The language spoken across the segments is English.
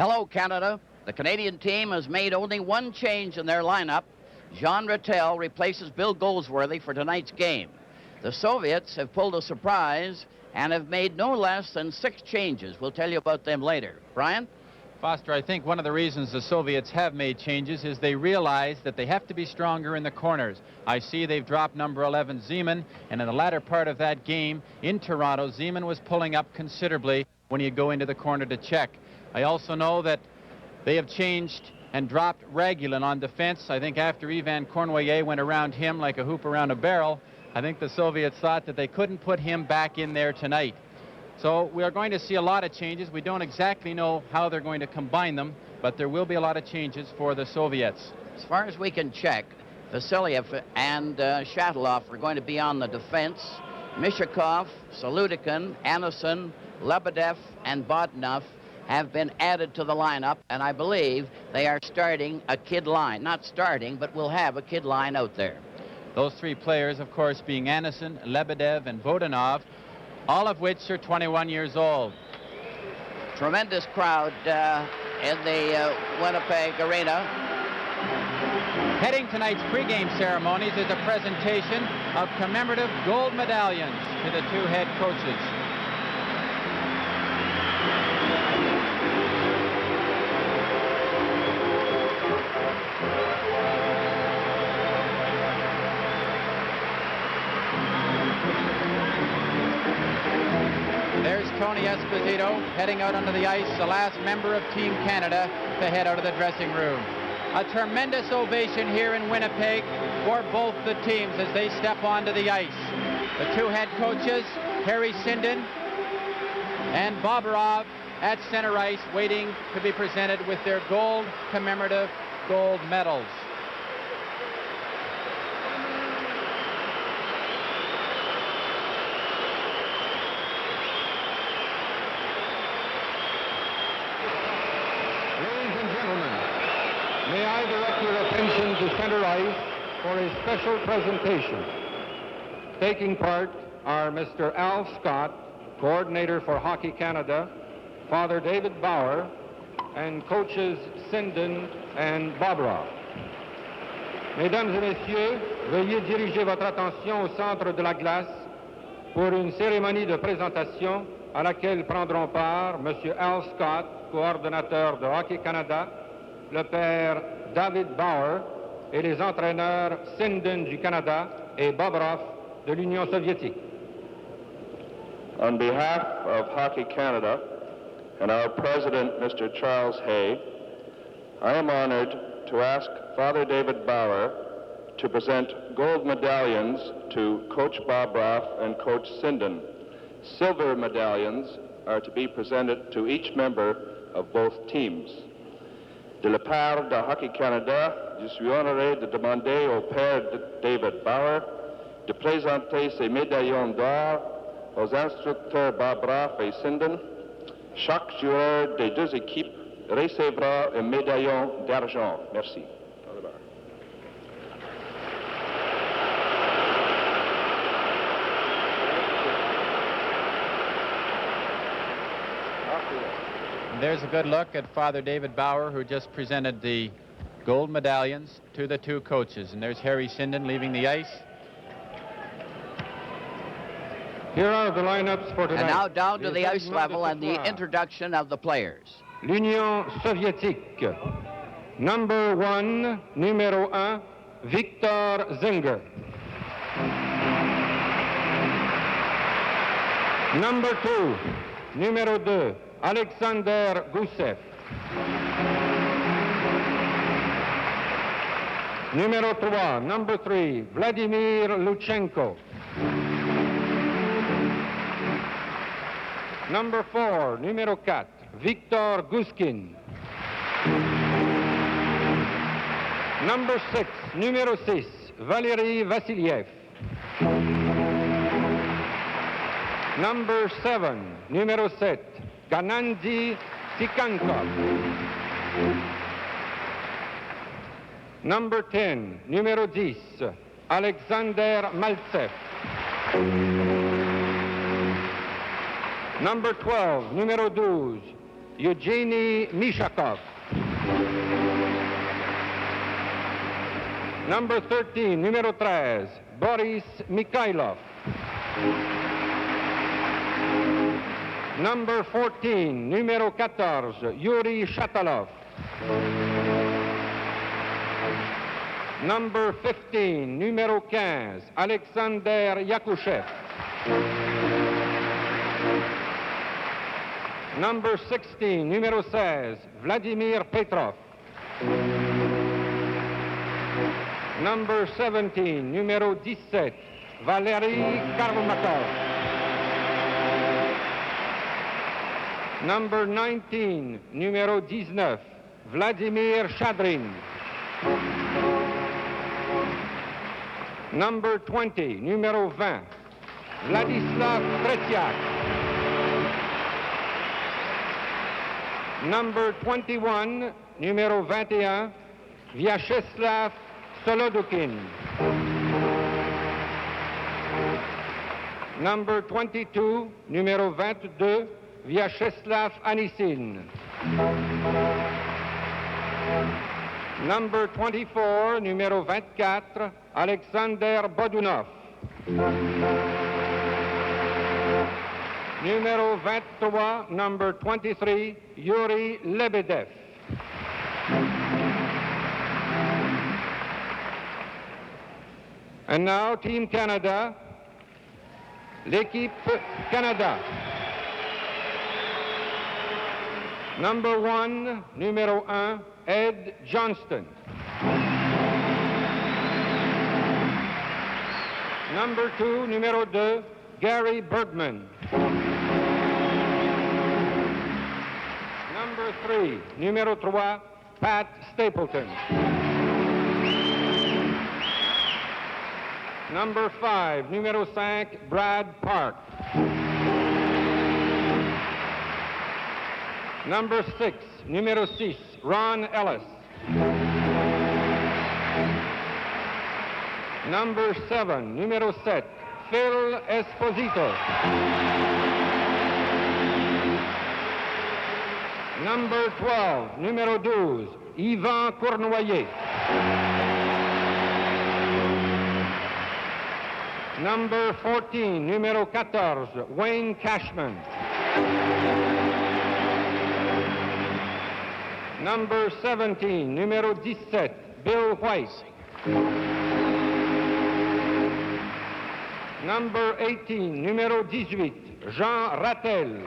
Hello, Canada. The Canadian team has made only one change in their lineup. Jean Rattel replaces Bill Goldsworthy for tonight's game. The Soviets have pulled a surprise and have made no less than 6 changes. We'll tell you about them later. Brian? Foster, I think one of the reasons the Soviets have made changes is they realize that they have to be stronger in the corners. I see they've dropped number 11, Zeman, and in the latter part of that game in Toronto, Zeman was pulling up considerably when you go into the corner to check. I also know that they have changed and dropped Ragulin on defense. I think after Ivan Cornoyer went around him like a hoop around a barrel, I think the Soviets thought that they couldn't put him back in there tonight. So we are going to see a lot of changes. We don't exactly know how they're going to combine them, but there will be a lot of changes for the Soviets. As far as we can check, Vasiliev and Shatilov are going to be on the defense. Mishakov, Saludikin, Anderson, Lebedev, and Bodnov have been added to the lineup, and I believe they are starting a kid line. Not starting, but we'll have a kid line out there. Those 3 players, of course, being Anderson, Lebedev, and Vodanov, all of which are 21 years old. Tremendous crowd in the Winnipeg arena. Heading tonight's pregame ceremonies is a presentation of commemorative gold medallions to the 2 head coaches. There's Tony Esposito heading out onto the ice, the last member of Team Canada to head out of the dressing room. A tremendous ovation here in Winnipeg for both the teams as they step onto the ice. The 2 head coaches, Harry Sinden and Bobrov, at center ice waiting to be presented with their gold commemorative gold medals. May I direct your attention to center ice for a special presentation. Taking part are Mr. Al Scott, coordinator for Hockey Canada, Father David Bauer, and coaches Sinden and Bobrov. Mesdames et messieurs, veuillez diriger votre attention au centre de la glace pour une cérémonie de présentation à laquelle prendront part Monsieur Al Scott, coordonnateur de Hockey Canada, le père David Bauer et les entraîneurs Sinden du Canada et Bobrov de l'Union soviétique. On behalf of Hockey Canada and our president, Mr. Charles Hay, I am honored to ask Father David Bauer to present gold medallions to Coach Bobrov and Coach Sinden. Silver medallions are to be presented to each member of both teams. De la part de Hockey Canada, je suis honoré de demander au père David Bauer de présenter ces médaillons d'or aux instructeurs Bobrov et Sinden. Chaque joueur des 2 équipes recevra un médaillon d'argent. Merci. There's a good look at Father David Bauer, who just presented the gold medallions to the 2 coaches. And there's Harry Sinden leaving the ice. Here are the lineups for tonight. And now down to the ice level and the introduction of the players. L'Union soviétique. Number 1, numéro 1, Victor Zinger. Number 2, numéro 2, Alexander Gusev. Numéro 3, number 3, Vladimir Luchenko. Number 4, numéro 4, Victor Guskin. Number 6, numéro 6, Valery Vasiliev. Number 7, numéro 7, Gennady Tikankov. Number 10, numéro 10, Alexander Maltsev. Number 12, numéro 12, Eugenie Mishakov. Number 13, numéro 13, Boris Mikhailov. Number 14, numéro 14, Yuri Shatalov. Number 15, numéro 15, Alexander Yakushev. Number 16, numéro 16, Vladimir Petrov. Number 17, numéro 17, Valery Karmakov. Number 19, numéro 19, Vladimir Shadrin. Number 20, numéro 20, Vladislav Tretiak. Number 21, numéro 21, Vyacheslav Solodukin. Number 22, numéro 22, Vyacheslav Anisin. Number 24, numéro 24, Alexander Bodunov. Numéro 23, number 23, Yuri Lebedev. And now, Team Canada, l'équipe Canada. Number 1, numéro 1, Ed Johnston. Number 2, numéro 2, Gary Bergman. Number 3, numéro 3, Pat Stapleton. Number 5, numéro 5, Brad Park. Number 6, numéro 6, Ron Ellis. Number 7, numéro 7, Phil Esposito. Number 12, numéro 12, Yvan Cournoyer. Number 14, numéro 14, Wayne Cashman. Number 17, numéro 17, Bill White. Number 18, numéro 18, Jean Rattel.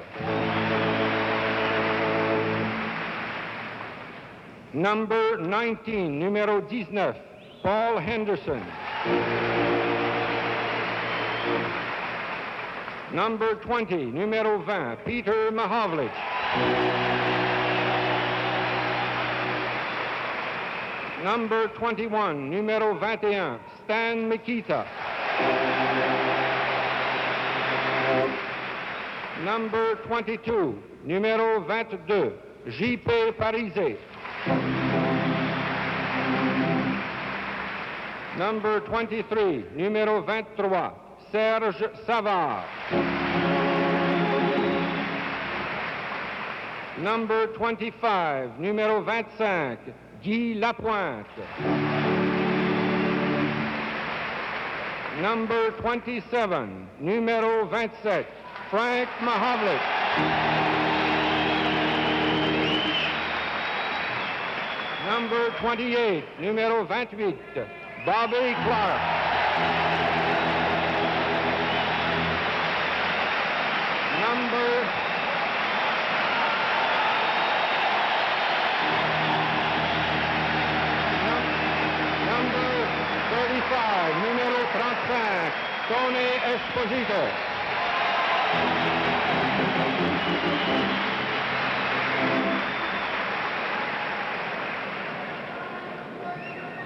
Number 19, numéro 19, Paul Henderson. Number 20, numéro 20, Peter Mahovlich. Number 21, numéro 21, Stan Mikita. Number 22, numéro 22, J.P. Parisé. Number 23, numéro 23, Serge Savard. Number 25, numéro 25, Guy Lapointe. Number 27, numéro 27, Frank Mahovlich. Number 28, numéro 28, Bobby Clark. Number 35, numéro 35, Tony Esposito.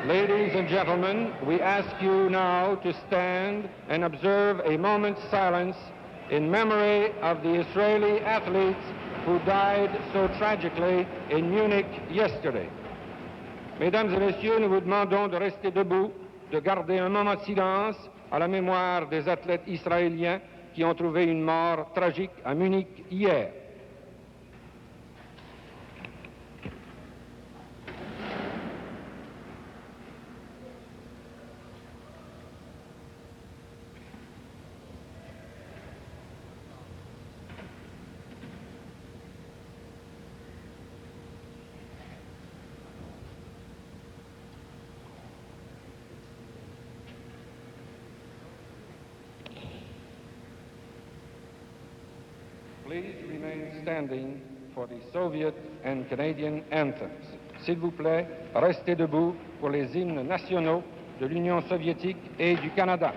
Ladies and gentlemen, we ask you now to stand and observe a moment's silence in memory of the Israeli athletes who died so tragically in Munich yesterday. Mesdames et messieurs, nous vous demandons de rester debout, de garder un moment de silence à la mémoire des athlètes israéliens qui ont trouvé une mort tragique à Munich hier. Please remain standing for the Soviet and Canadian anthems. S'il vous plaît, restez debout pour les hymnes nationaux de l'Union soviétique et du Canada.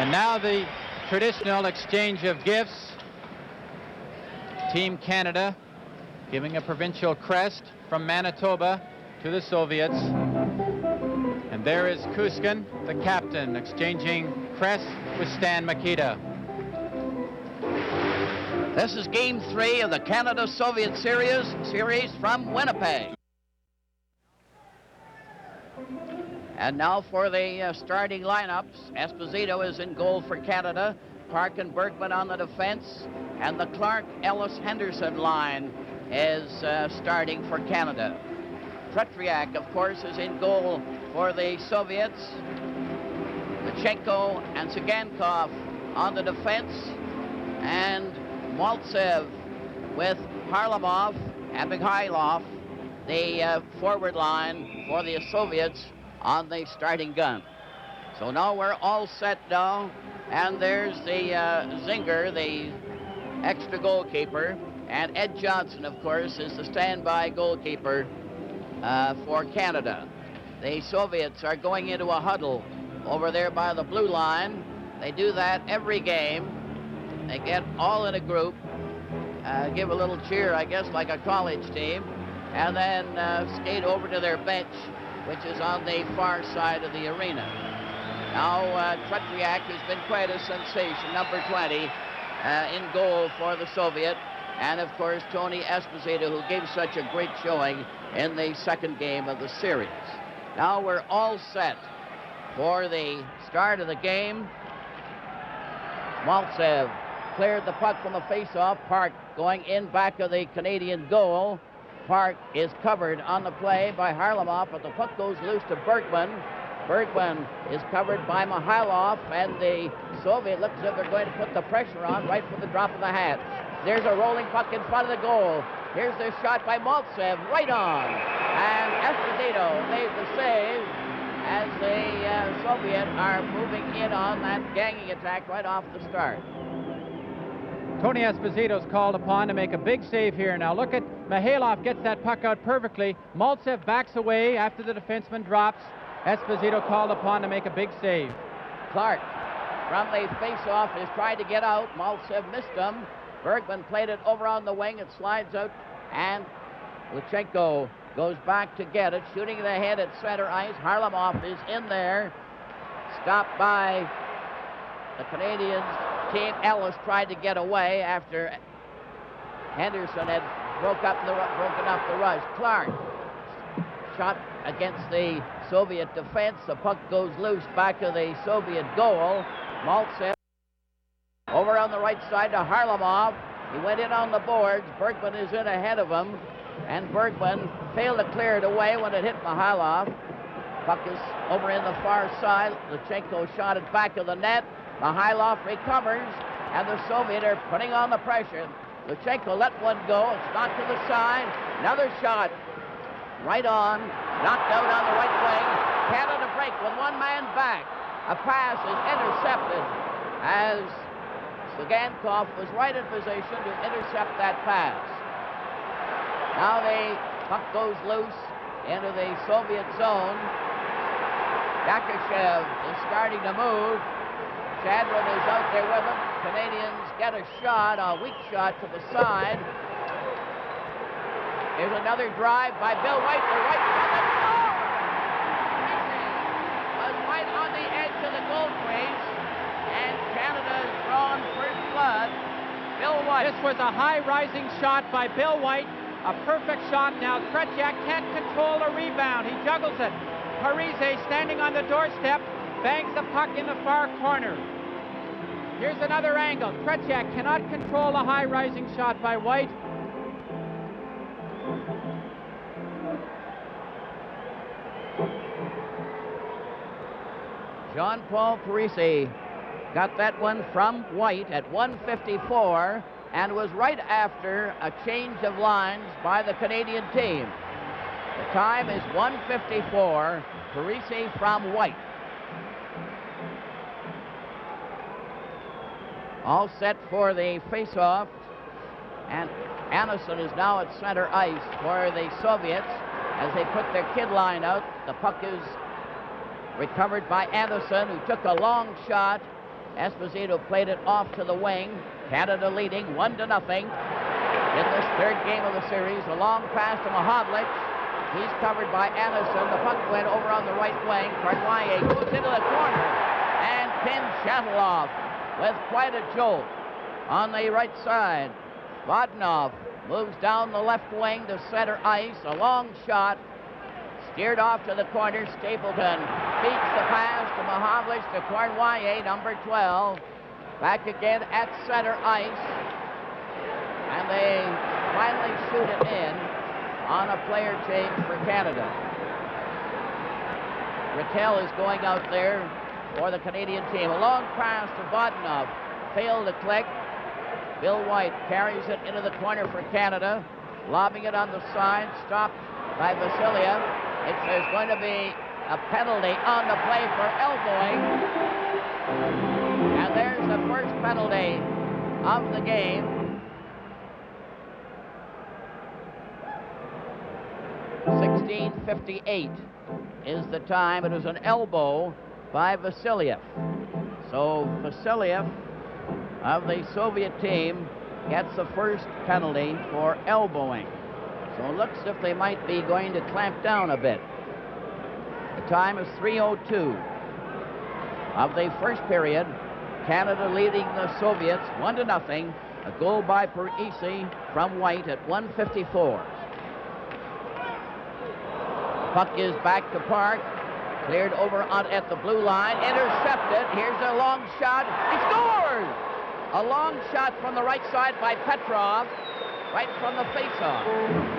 And now the traditional exchange of gifts. Team Canada giving a provincial crest from Manitoba to the Soviets. And there is Kuskin, the captain, exchanging crests with Stan Mikita. This is Game 3 of the Canada-Soviet series from Winnipeg. And now for the starting lineups. Esposito is in goal for Canada. Park and Bergman on the defense. And the Clark-Ellis-Henderson line is starting for Canada. Tretriak, of course, is in goal for the Soviets. Lutsenko and Tsigankov on the defense, and Maltsev with Harlamov and Mikhailov, the forward line for the Soviets on the starting gun. So now we're all set now, and there's the Zinger, the extra goalkeeper, and Ed Johnson, of course, is the standby goalkeeper for Canada. The Soviets are going into a huddle over there by the blue line. They do that every game. They get all in a group, give a little cheer, I guess, like a college team, and then skate over to their bench, which is on the far side of the arena. Now, Tretiak has been quite a sensation, number 20, in goal for the Soviet, and of course, Tony Esposito, who gave such a great showing in the second game of the series. Now we're all set for the start of the game. Maltsev cleared the puck from the face-off. Park going in back of the Canadian goal. Park is covered on the play by Harlamov, but the puck goes loose to Bergman. Bergman is covered by Mikhailov, and the Soviet looks as if they're going to put the pressure on right for the drop of the hat. There's a rolling puck in front of the goal. Here's the shot by Maltsev, right on. And Esposito made the save as the Soviet are moving in on that ganging attack right off the start. Tony Esposito's called upon to make a big save here. Now look at Mikhailov, gets that puck out perfectly. Maltsev backs away after the defenseman drops. Esposito called upon to make a big save. Clark from the face-off is trying to get out. Maltsev missed him. Bergman played it over on the wing. It slides out, and Lutsenko goes back to get it, shooting the head at center ice. Harlamov is in there, stopped by the Canadians team. Ellis tried to get away after Henderson had broken up the rush. Clark shot against the Soviet defense. The puck goes loose back of the Soviet goal. Maltsev over on the right side to Harlamov. He went in on the boards. Bergman is in ahead of him, and Bergman failed to clear it away when it hit Mikhailov. Puck is over in the far side. Lutsenko shot it back of the net. Mikhailov recovers, and the Soviet are putting on the pressure. Lutsenko let one go. It's knocked to the side. Another shot right on. Knocked out on the right wing. Canada break with one man back. A pass is intercepted as Tsigankov was right in position to intercept that pass. Now the puck goes loose into the Soviet zone. Yakashev is starting to move. Chadron is out there with him. Canadians get a shot, a weak shot to the side. Here's another drive by Bill White. The right on the goal. Was right on the edge of the goal crease, and Canada has drawn first blood. Bill White. This was a high-rising shot by Bill White. A perfect shot. Now Tretiak can't control the rebound. He juggles it. Parise, standing on the doorstep, bangs the puck in the far corner. Here's another angle. Tretiak cannot control a high-rising shot by White. Jean-Paul Parise got that one from White at 1:54 and was right after a change of lines by the Canadian team. The time is 1:54. Parise from White. All set for the face-off, and Anderson is now at center ice for the Soviets as they put their kid line out. The puck is recovered by Anderson, who took a long shot. Esposito played it off to the wing. Canada leading 1-0 in this third game of the series. A long pass to Mahovlich. He's covered by Anderson. The puck went over on the right wing. Cournoyer goes into the corner and pins Shatilov with quite a jolt on the right side. Vodnov moves down the left wing to center ice. A long shot. Steered off to the corner. Stapleton beats the pass to Mahovlich to Cournoyer, number 12. Back again at center ice. And they finally shoot it in on a player change for Canada. Rattel is going out there for the Canadian team. A long pass to Vodnov. Failed to click. Bill White carries it into the corner for Canada. Lobbing it on the side. Stopped by Vasiliev. There's going to be a penalty on the play for elbowing. And there's the first penalty of the game. 16:58 is the time. It was an elbow by Vasiliev. So Vasiliev of the Soviet team gets the first penalty for elbowing. So it looks as if they might be going to clamp down a bit. The time is 3:02 of the first period. Canada leading the Soviets 1-0. A goal by Parisi from White at 1:54. Puck is back to Park. Cleared over at the blue line. Intercepted. Here's a long shot. He scores! A long shot from the right side by Petrov. Right from the faceoff.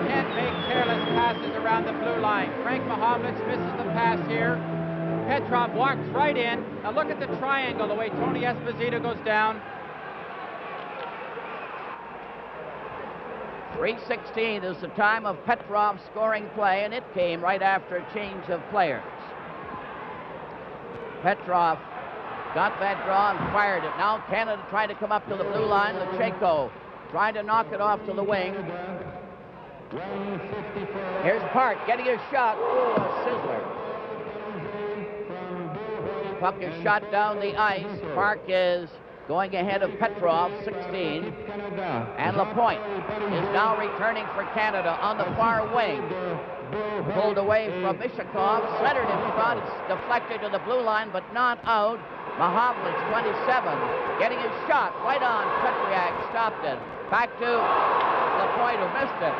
Can't make careless passes around the blue line. Frank Mahovlich misses the pass here. Petrov walks right in. Now look at the triangle, the way Tony Esposito goes down. 3:16 is the time of Petrov's scoring play, and it came right after a change of players. Petrov got that draw and fired it. Now Canada trying to come up to the blue line. Lecheko trying to knock it off to the wing. Here's Park getting a shot. Ooh, a sizzler. Puck is shot down the ice. Park is going ahead of Petrov, 16. And Lapointe is now returning for Canada on the far wing. Pulled away from Mishakov, centered in front. It's deflected to the blue line, but not out. Mahovlich, 27, getting his shot right on. Petriak stopped it. Back to Lapointe, who missed it.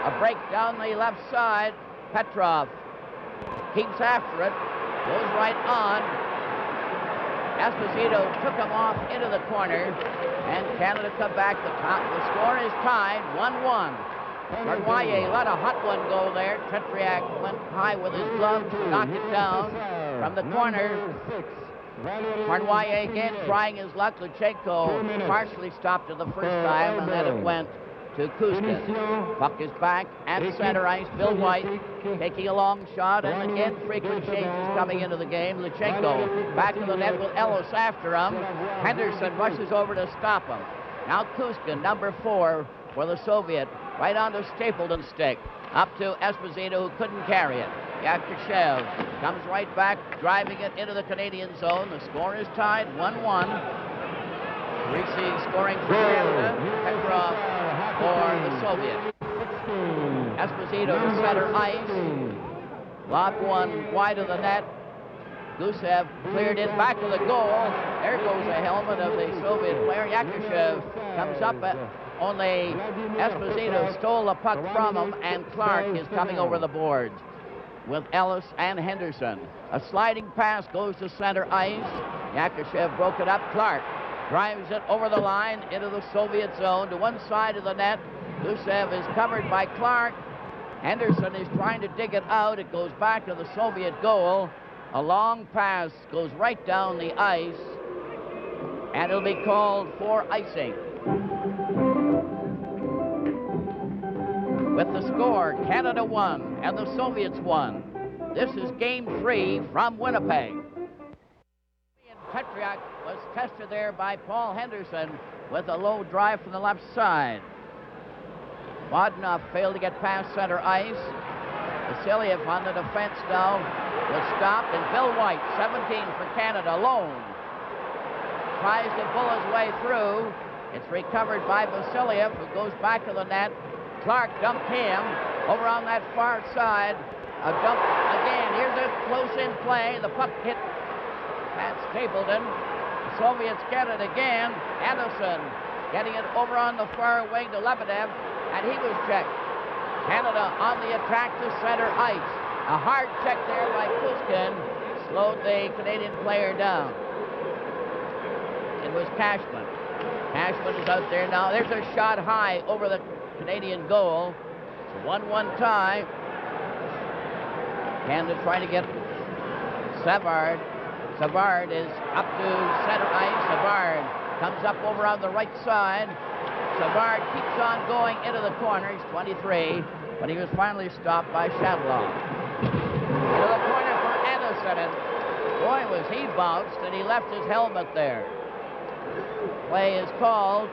A break down the left side. Petrov keeps after it. Goes right on. Esposito took him off into the corner, and Canada come back. The score is tied, 1-1. Marnoyer let a hot one go there. Petriak went high with his glove to knock it down from the corner. Marnoyer again trying his luck. Lecheko partially stopped it the first time, and then it went to Kuzkin. Puck is back at center ice. Bill White taking a long shot, and again frequent changes coming into the game. Lecheko back to the net with Ellis after him. Henderson rushes over to stop him. Now Kuzkin, number 4 for the Soviet, right onto Stapleton's stick. Up to Esposito, who couldn't carry it. Yakushev comes right back, driving it into the Canadian zone. The score is tied, 1-1. Parisi scoring for Canada. Petrov for the Soviet. Esposito to center ice. Lob one wide of the net. Gusev cleared it back to the goal. There goes the helmet of the Soviet player. Yakushev comes up, only Esposito stole the puck from him, and Clark is coming over the boards with Ellis and Henderson. A sliding pass goes to center ice. Yakushev broke it up. Clark drives it over the line into the Soviet zone to one side of the net. Gusev is covered by Clark. Henderson is trying to dig it out. It goes back to the Soviet goal. A long pass goes right down the ice, and it'll be called for icing. With the score, Canada won and the Soviets won. This is Game 3 from Winnipeg. Petriak was tested there by Paul Henderson with a low drive from the left side. Vodnov failed to get past center ice. Vasiliev on the defense now was stopped, and Bill White, 17 for Canada, alone. Tries to pull his way through. It's recovered by Vasiliev, who goes back to the net. Clark dumped him over on that far side. A dump again. Here's a close-in play. The puck hit at Stapleton. The Soviets get it again. Anderson getting it over on the far wing to Lebedev, and he was checked. Canada on the attack to center ice. A hard check there by Kuzkin slowed the Canadian player down. It was Cashman. Cashman is out there now. There's a shot high over the Canadian goal. It's a 1-1 tie. Canada trying to get Savard. Savard is up to center ice. Savard comes up over on the right side. Savard keeps on going into the corner. He's 23, but he was finally stopped by Shadloff. Into the corner for Anderson, and boy, was he bounced, and he left his helmet there. Play is called.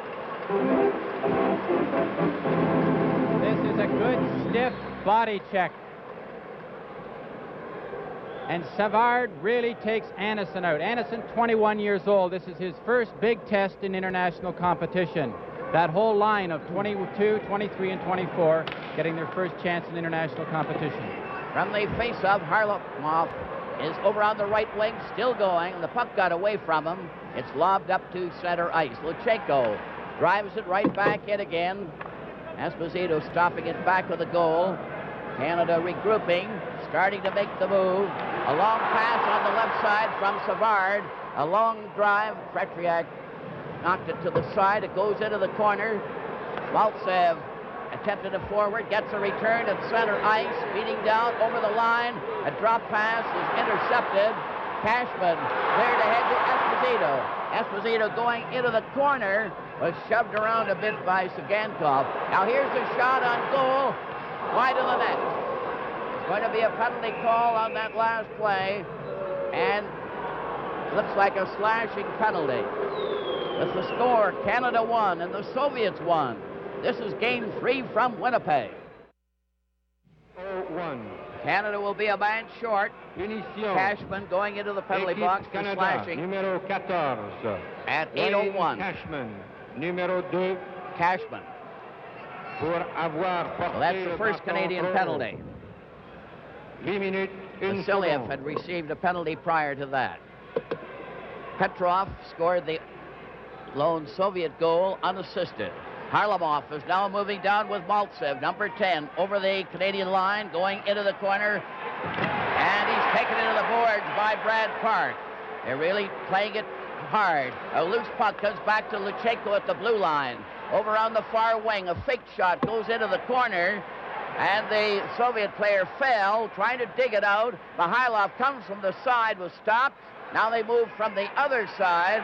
This is a good, stiff body check. And Savard really takes Anderson out. Anderson, 21 years old. This is his first big test in international competition. That whole line of 22, 23, and 24 getting their first chance in international competition. From the face-off, Harlamov is over on the right wing, still going. The puck got away from him. It's lobbed up to center ice. Luchenko drives it right back in again. Esposito stopping it back of the goal. Canada regrouping, starting to make the move. A long pass on the left side from Savard. A long drive. Tretriak knocked it to the side. It goes into the corner. Maltsev attempted a forward, gets a return at center ice, beating down over the line. A drop pass is intercepted. Cashman cleared ahead to Esposito. Esposito going into the corner, was shoved around a bit by Sagankov. Now here's a shot on goal, wide of the net. It's going to be a penalty call on that last play, and looks like a slashing penalty. With the score, Canada won and the Soviets won. This is Game 3 from Winnipeg. 0-1. Canada will be a man short. Cashman going into the penalty box for slashing. Numéro 14. At 8:01. Cashman. Numéro 2. Cashman. Pour avoir porté Well, that's the first Canadian penalty. 8 minutes, 1 Vasiliev seconde. had received a penalty prior to that. Petrov scored the lone Soviet goal unassisted. Harlamov is now moving down with Maltsev, number 10, over the Canadian line, going into the corner, and he's taken into the boards by Brad Park. They're really playing it hard. A loose puck comes back to Luchenko at the blue line. Over on the far wing, a fake shot goes into the corner, and the Soviet player fell, trying to dig it out. Mihailov comes from the side, was stopped. Now they move from the other side.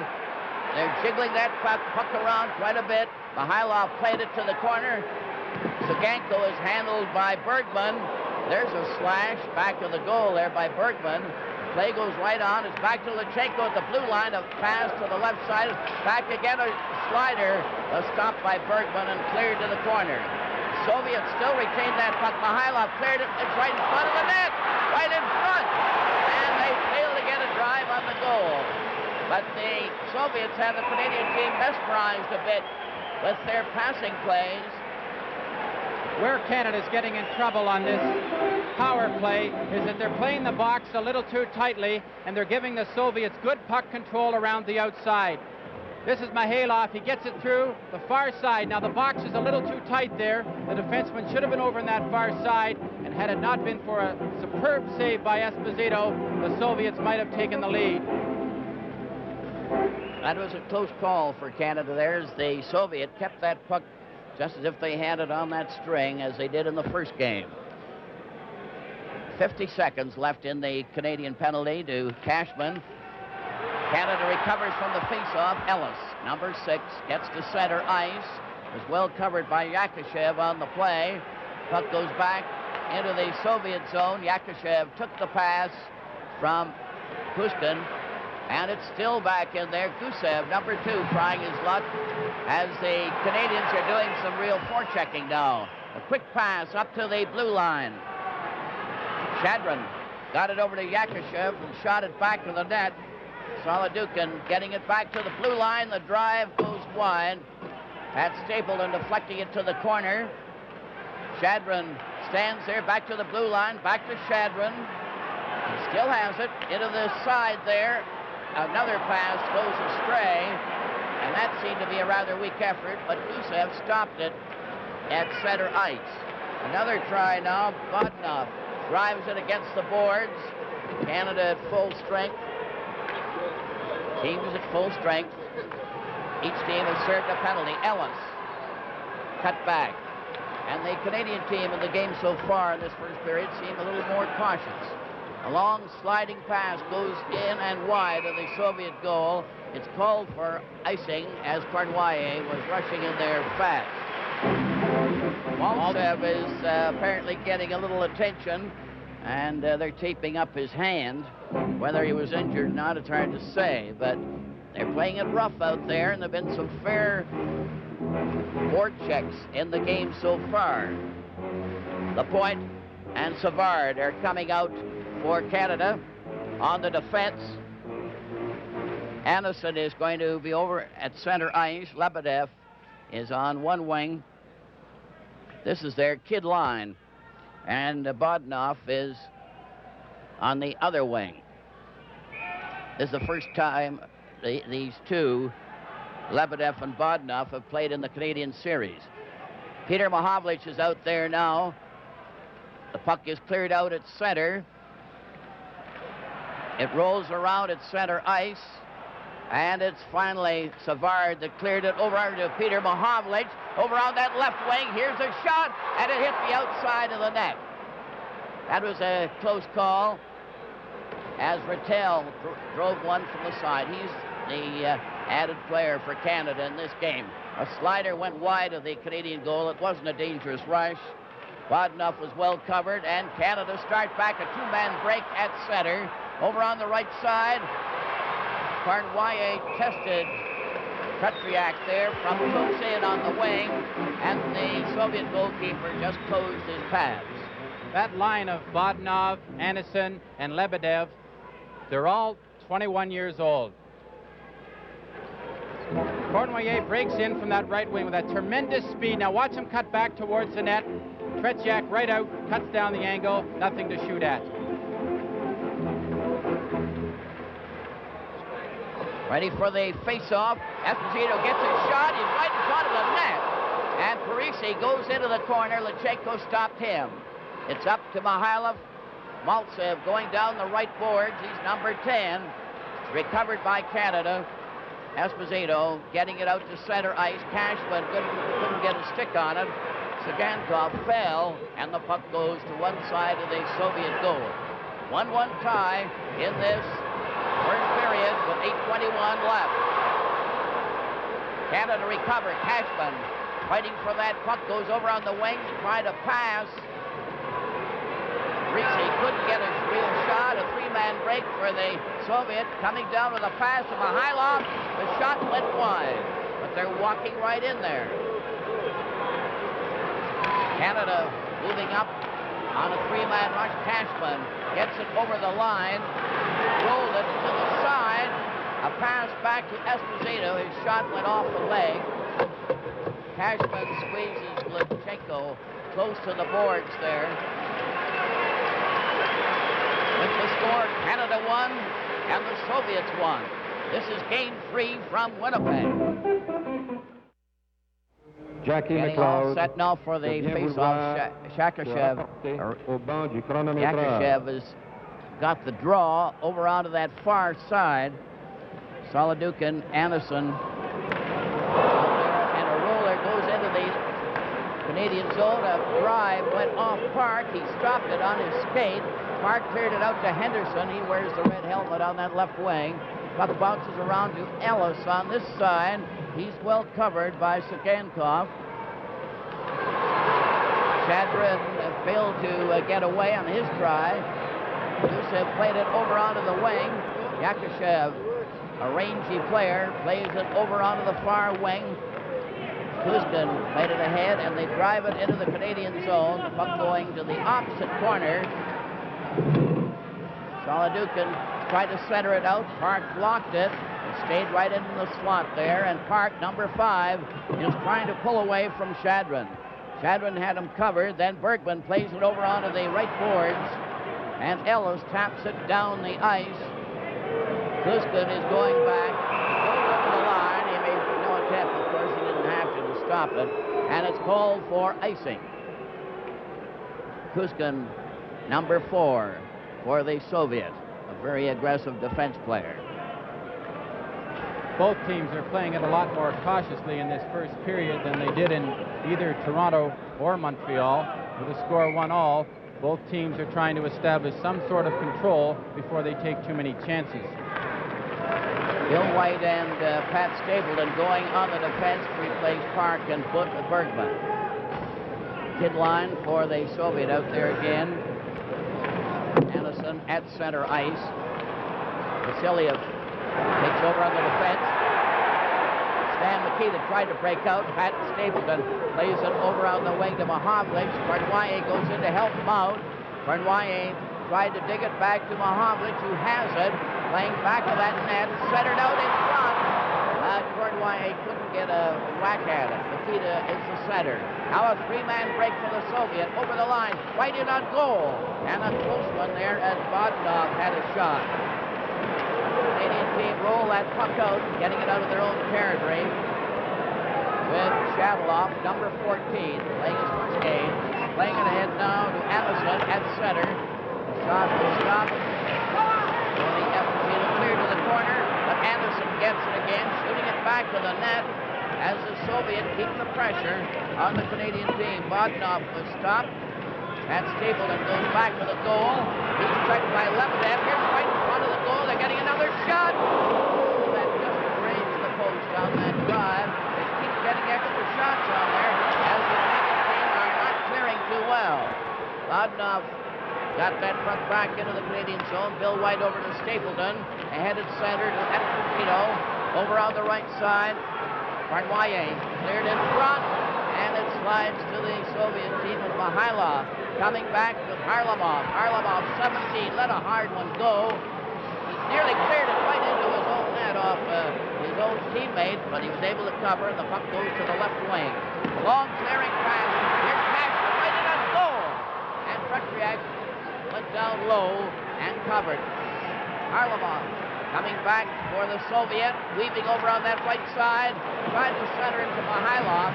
They're jiggling that puck around quite a bit. Mihailov played it to the corner. Saganko is handled by Bergman. There's a slash back of the goal there by Bergman. Play goes right on. It's back to Luchenko at the blue line. A pass to the left side. Back again, a slider. A stop by Bergman and cleared to the corner. Soviets still retain that puck. Mihailov cleared it. It's right in front of the net. Right in front. And they fail to get a drive on the goal. But the Soviets have the Canadian team mesmerized a bit with their passing plays. Where Canada's getting in trouble on this power play is that they're playing the box a little too tightly, and they're giving the Soviets good puck control around the outside. This is Mihailov. He gets it through the far side. Now the box is a little too tight there. The defenseman should have been over on that far side, and had it not been for a superb save by Esposito, the Soviets might have taken the lead. That was a close call for Canada. There's the Soviet kept that puck just as if they had it on that string, as they did in the first game. 50 seconds left in the Canadian penalty to Cashman. Canada recovers from the face-off. Ellis, number 6, gets to center ice. Was well covered by Yakushev on the play. Puck goes back into the Soviet zone. Yakushev took the pass from Kuskin, and it's still back in there. Gusev, number 2, trying his luck as the Canadians are doing some real forechecking now. A quick pass up to the blue line. Shadron got it over to Yakushev and shot it back to the net. Solidukin getting it back to the blue line. The drive goes wide. Pat Stapleton deflecting it to the corner. Shadron stands there, back to the blue line, back to Shadron. He still has it into the side there. Another pass goes astray, and that seemed to be a rather weak effort, but Gusev stopped it at center ice. Another try now. Bodnov drives it against the boards. Canada at full strength. Teams at full strength. Each team has served a penalty. Ellis cut back. And the Canadian team in the game so far in this first period seem a little more cautious. A long sliding pass goes in and wide of the Soviet goal. It's called for icing as Cournoyer was rushing in there fast. Maltsev is apparently getting a little attention, and they're taping up his hand. Whether he was injured or not, it's hard to say, but they're playing it rough out there, and there have been some fair board checks in the game so far. Lapointe and Savard are coming out for Canada on the defense. Anderson is going to be over at center ice. Lebedev is on one wing. This is their kid line. And Bodnov is on the other wing. This is the first time these two, Lebedev and Bodnov, have played in the Canadian series. Peter Mahovlich is out there now. The puck is cleared out at center. It rolls around at center ice, and it's finally Savard that cleared it over to Peter Mahovlich. Over on that left wing, here's a shot, and it hit the outside of the net. That was a close call, as Rattel drove one from the side. He's the added player for Canada in this game. A slider went wide of the Canadian goal. It wasn't a dangerous rush. Bodnov was well covered, and Canada start back a two-man break at center. Over on the right side, Cournoyer tested Petriak there from close in on the wing, and the Soviet goalkeeper just closed his pads. That line of Bodnov, Anderson, and Lebedev, they're all 21 years old. Cournoyer breaks in from that right wing with that tremendous speed. Now watch him cut back towards the net. Tretiak right out, cuts down the angle, nothing to shoot at. Ready for the face-off. Esposito gets his shot. He's right in front of the net. And Parisi goes into the corner. Lecheko stopped him. It's up to Mihailov. Maltsev going down the right boards. He's number 10. Recovered by Canada. Esposito getting it out to center ice. Cashman couldn't get a stick on it. Sagankov fell, and the puck goes to one side of the Soviet goal. 1-1 tie in this first period with 8:21 left. Canada recover. Cashman fighting for that puck, goes over on the wing to try to pass. Reese couldn't get a real shot. A three-man break for the Soviet. Coming down with a pass to Mihailov. The shot went wide, but they're walking right in there. Canada moving up on a three-man rush. Cashman gets it over the line, rolled it to the side. A pass back to Esposito. His shot went off the leg. Cashman squeezes Lecheko close to the boards there. With the score, Canada won and the Soviets won. This is Game 3 from Winnipeg. Jackie Getting McLeod, all set now for the face-off. Shakashev has got the draw over onto that far side. Solodukin, Anderson, and a roller goes into the Canadian zone. A drive went off Park. He stopped it on his skate. Park cleared it out to Henderson. He wears the red helmet on that left wing. Puck bounces around to Ellis on this side. He's well covered by Sagankov. Shadrin failed to get away on his try. Gusev played it over onto the wing. Yakashev, a rangy player, plays it over onto the far wing. Kuzkin made it ahead, and they drive it into the Canadian zone. The puck going to the opposite corner. Solodukin tried to center it out. Park blocked it. It stayed right in the slot there, and Park, number 5, is trying to pull away from Shadrin. Shadrin had him covered. Then Bergman plays it over onto the right boards, and Ellis taps it down the ice. Kuzkin is going back, goes over the line. He made no attempt, of course. He didn't have to stop it, and it's called for icing. Kuzkin, number 4, for the Soviet, a very aggressive defense player. Both teams are playing it a lot more cautiously in this first period than they did in either Toronto or Montreal, with a score 1-1. Both teams are trying to establish some sort of control before they take too many chances. Bill White and Pat Stapleton going on the defense to replace Park and Bergman. Kid line for the Soviet out there again. Anderson at center ice. Vasiliev takes over on the defense. Stan McKee that tried to break out. Pat Stapleton plays it over on the wing to Mahovlich. Bernweye goes in to help him out. Bernweye tried to dig it back to Mahovlich, who has it. Playing back of that net, centered out in front. Bernweye couldn't get a whack at it. Makita is the center. Now a three-man break for the Soviet. Over the line, right in on goal. And a close one there as Bodnov had a shot. Canadian team roll that puck out, getting it out of their own territory with Shataloff, number 14, playing his first game. Playing it ahead now to Anderson at center. The shot will stop. The effort is clear to the corner, but Anderson gets it again, shooting it back to the net as the Soviet keep the pressure on the Canadian team. Bodnov was stopped. Pat Stapleton goes back to the goal. He's checked by Lebedev. Here's right in front of the goal. They're getting another shot. That just grazed the post on that drive. They keep getting extra shots on there as the Canadian team are not clearing too well. Bodnov got that puck back into the Canadian zone. Bill White over to Stapleton. Headed center to Esposito. Over on the right side. Bernweye cleared in front. And it slides to the Soviet team with Mihailov. Coming back with Harlamov. Harlamov, 17, let a hard one go. He nearly cleared it right into his own net off his own teammate, but he was able to cover, and the puck goes to the left wing. Long clearing pass. Here's Cashman right in on goal. And Tretriak went down low and covered. Harlamov coming back for the Soviet, weaving over on that right side. Tried to center into Mihailov.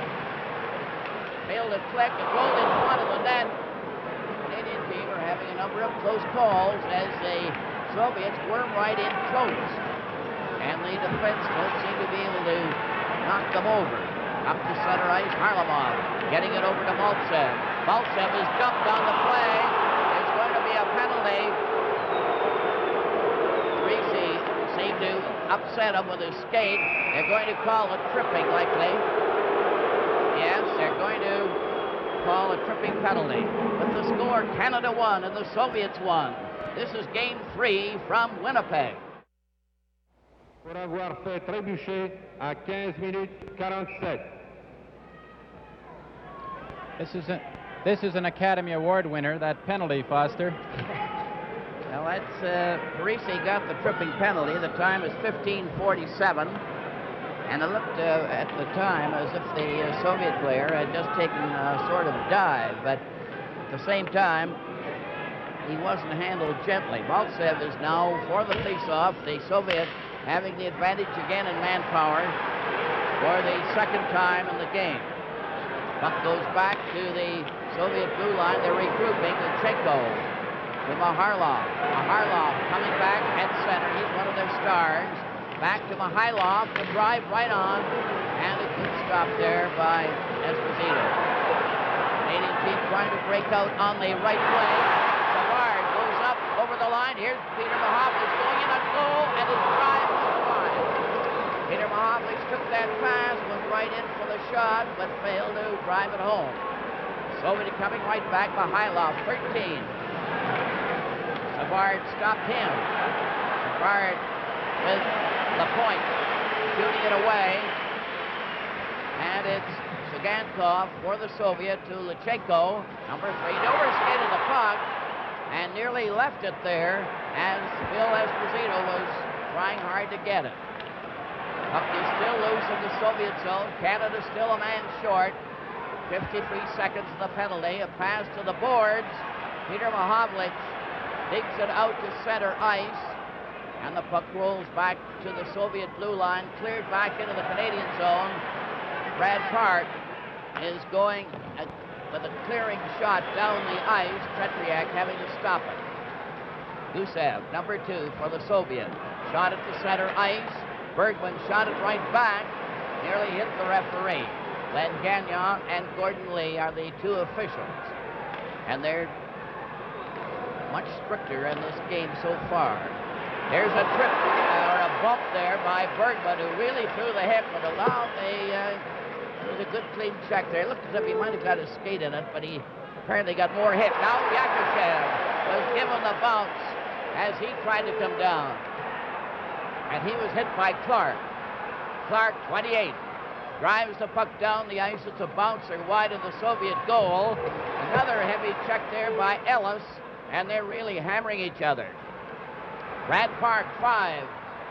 Failed to click and rolled in front of the net. The Canadian team are having a number of close calls as the Soviets worm right in close. And the defense don't seem to be able to knock them over. Up to center ice, Harlamov getting it over to Maltsev. Maltsev is dumped on the play. There's going to be a penalty. Greasy seemed to upset him with his skate. They're going to call it tripping likely. Yes, they're going to call a tripping penalty. With the score, Canada won and the Soviets won. This is Game 3 from Winnipeg. Pour avoir fait trébucher à 15 minutes 47. This is an Academy Award winner, that penalty, Foster. Well, that's Parisi got the tripping penalty. The time is 15:47. And it looked at the time as if the Soviet player had just taken a sort of dive, but at the same time, he wasn't handled gently. Maltsev is now for the face-off, the Soviet having the advantage again in manpower for the second time in the game. Puck goes back to the Soviet blue line. They're regrouping. Lecheko to Maharlov. Maharlov coming back at center. He's one of their stars. Back to Mihailov to drive right on, and a good stop there by Esposito. Canadian team trying to break out on the right wing. Savard goes up over the line. Here's Peter Mahovlich going in a goal, and his drive was wide. Peter Mahovlich took that pass, was right in for the shot, but failed to drive it home. Soviet coming right back. Mihailov, 13. Savard stopped him. Savard with Lapointe shooting it away, and it's Sagankov for the Soviet to Lecheko, number 3. He overskated the puck and nearly left it there as Phil Esposito was trying hard to get it. Puck is still loose in the Soviet zone. Canada still a man short. 53 seconds of the penalty. A pass to the boards. Peter Mahovlich digs it out to center ice. And the puck rolls back to the Soviet blue line, cleared back into the Canadian zone. Brad Park is going with a clearing shot down the ice. Tretriak having to stop it. Gusev, number 2 for the Soviet. Shot at the center ice. Bergman shot it right back. Nearly hit the referee. Len Gagnon and Gordon Lee are the 2 officials. And they're much stricter in this game so far. There's a trip or a bump there by Bergman, who really threw the hip but allowed it was a good clean check there. It looked as if he might have got a skate in it, but he apparently got more hit. Now Yakushev was given the bounce as he tried to come down. And he was hit by Clark. Clark, 28, drives the puck down the ice. It's a bouncer wide of the Soviet goal. Another heavy check there by Ellis, and they're really hammering each other. Brad Park, 5,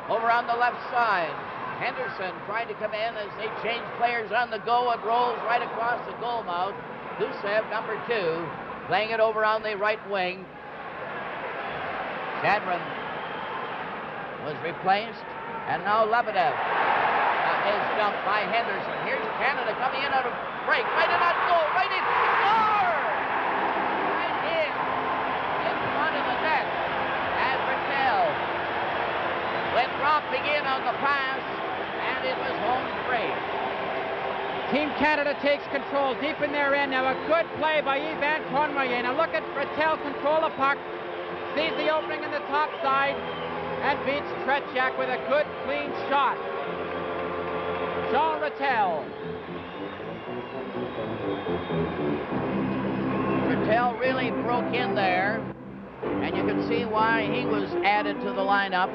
over on the left side. Henderson trying to come in as they change players on the go. It rolls right across the goal mouth. Gusev, number 2, playing it over on the right wing. Shadron was replaced, and now Lebedev is dumped by Henderson. Here's Canada coming in out of break. Right in that goal, right in, score! Right in front of the net. And Rattel went romping in on the pass, and it was home free. Team Canada takes control deep in their end. Now a good play by Ivan Cornway. Now look at Rattel control the puck, sees the opening in the top side, and beats Tretiak with a good, clean shot. Jean Rattel. Rattel really broke in there, and you can see why he was added to the lineup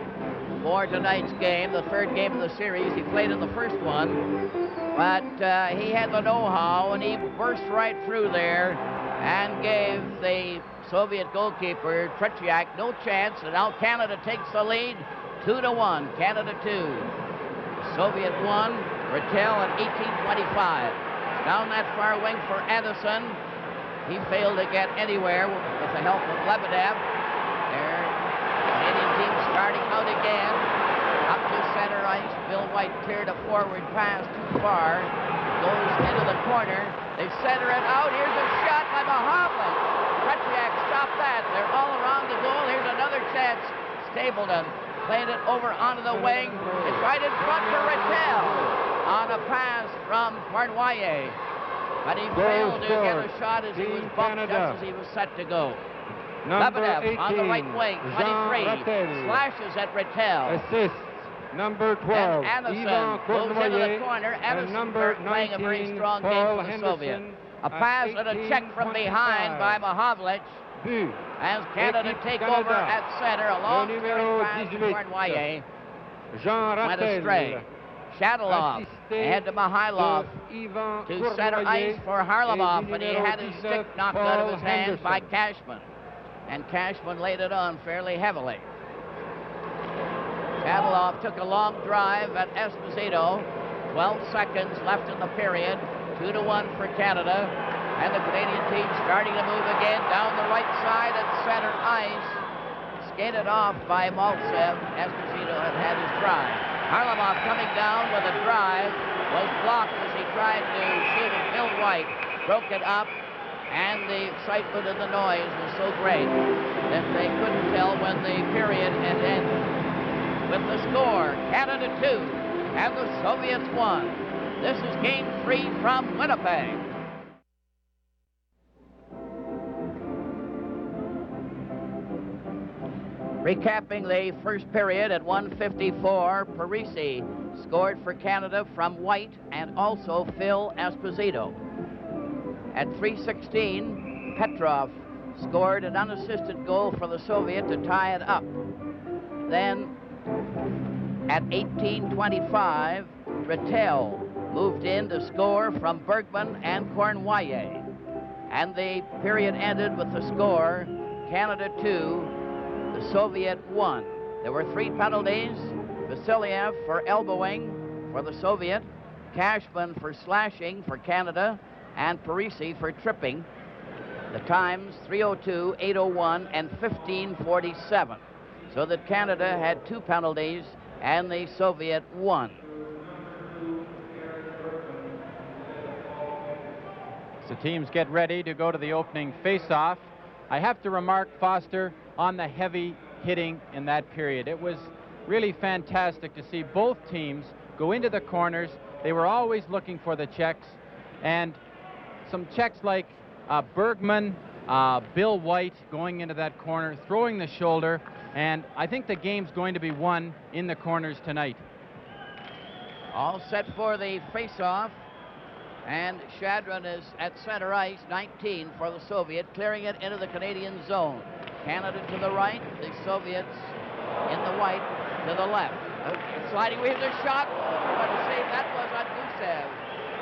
for tonight's game, the third game of the series. He played in the first one, but he had the know-how, and he burst right through there and gave the Soviet goalkeeper Tretiak no chance, and now Canada takes the lead 2-1. Canada 2, Soviet 1. Rattel at 18:25. Down that far wing for Anderson. He failed to get anywhere with the help of Lebedev. There, Canadian team starting out again. Up to center ice. Bill White cleared a forward pass too far. Goes into the corner. They center it out. Here's a shot by Mahovlin. Tretiak stopped that. They're all around the goal. Here's another chance. Stapleton played it over onto the wing. It's right in front for Rattel on a pass from Cornway. But he failed to get a shot as he was bumped just as he was set to go. Lebedev on the right wing, 23, slashes at Rattel. Assist, number 12, and Anderson Ivan goes into the Cornway, corner. and Anderson number playing a very 19, strong Paul game for the Henderson, Soviet. A pass and a check from behind by Mahovlich. As Canada take over at center, a long pass to Cornway. Went astray. Shadalov ahead to Mihailov to center ice for Harlamov, and he had his stick knocked out of his hand by Cashman. And Cashman laid it on fairly heavily. Shadalov took a long drive at Esposito. 12 seconds left in the period. 2-1 for Canada. And the Canadian team starting to move again down the right side at center ice. Skated off by Maltsev. Esposito had his drive. Harlamov coming down with a drive was blocked as he tried to shoot at Bill White. Broke it up, and the excitement and the noise was so great that they couldn't tell when the period had ended. With the score, Canada 2 and the Soviets 1. This is Game 3 from Winnipeg. Recapping the first period at 1:54, Parisi scored for Canada from White and also Phil Esposito. At 3:16, Petrov scored an unassisted goal for the Soviet to tie it up. Then at 18:25, Rattel moved in to score from Bergman and Cornway. And the period ended with the score, Canada 2, the Soviet 1. There were 3 penalties. Vasiliev for elbowing for the Soviet, Cashman for slashing for Canada, and Parisi for tripping. The times 3:02, 8:01, and 15:47. So that Canada had 2 penalties and the Soviet 1. So teams get ready to go to the opening face-off. I have to remark, Foster, on the heavy hitting in that period. It was really fantastic to see both teams go into the corners. They were always looking for the checks, and some checks like Bergman Bill White going into that corner, throwing the shoulder, and I think the game's going to be won in the corners tonight. All set for the face-off, and Shadron is at center ice, 19 for the Soviet, clearing it into the Canadian zone. Canada to the right, the Soviets in the white to the left. Sliding with their shot. What a save that was on Gusev.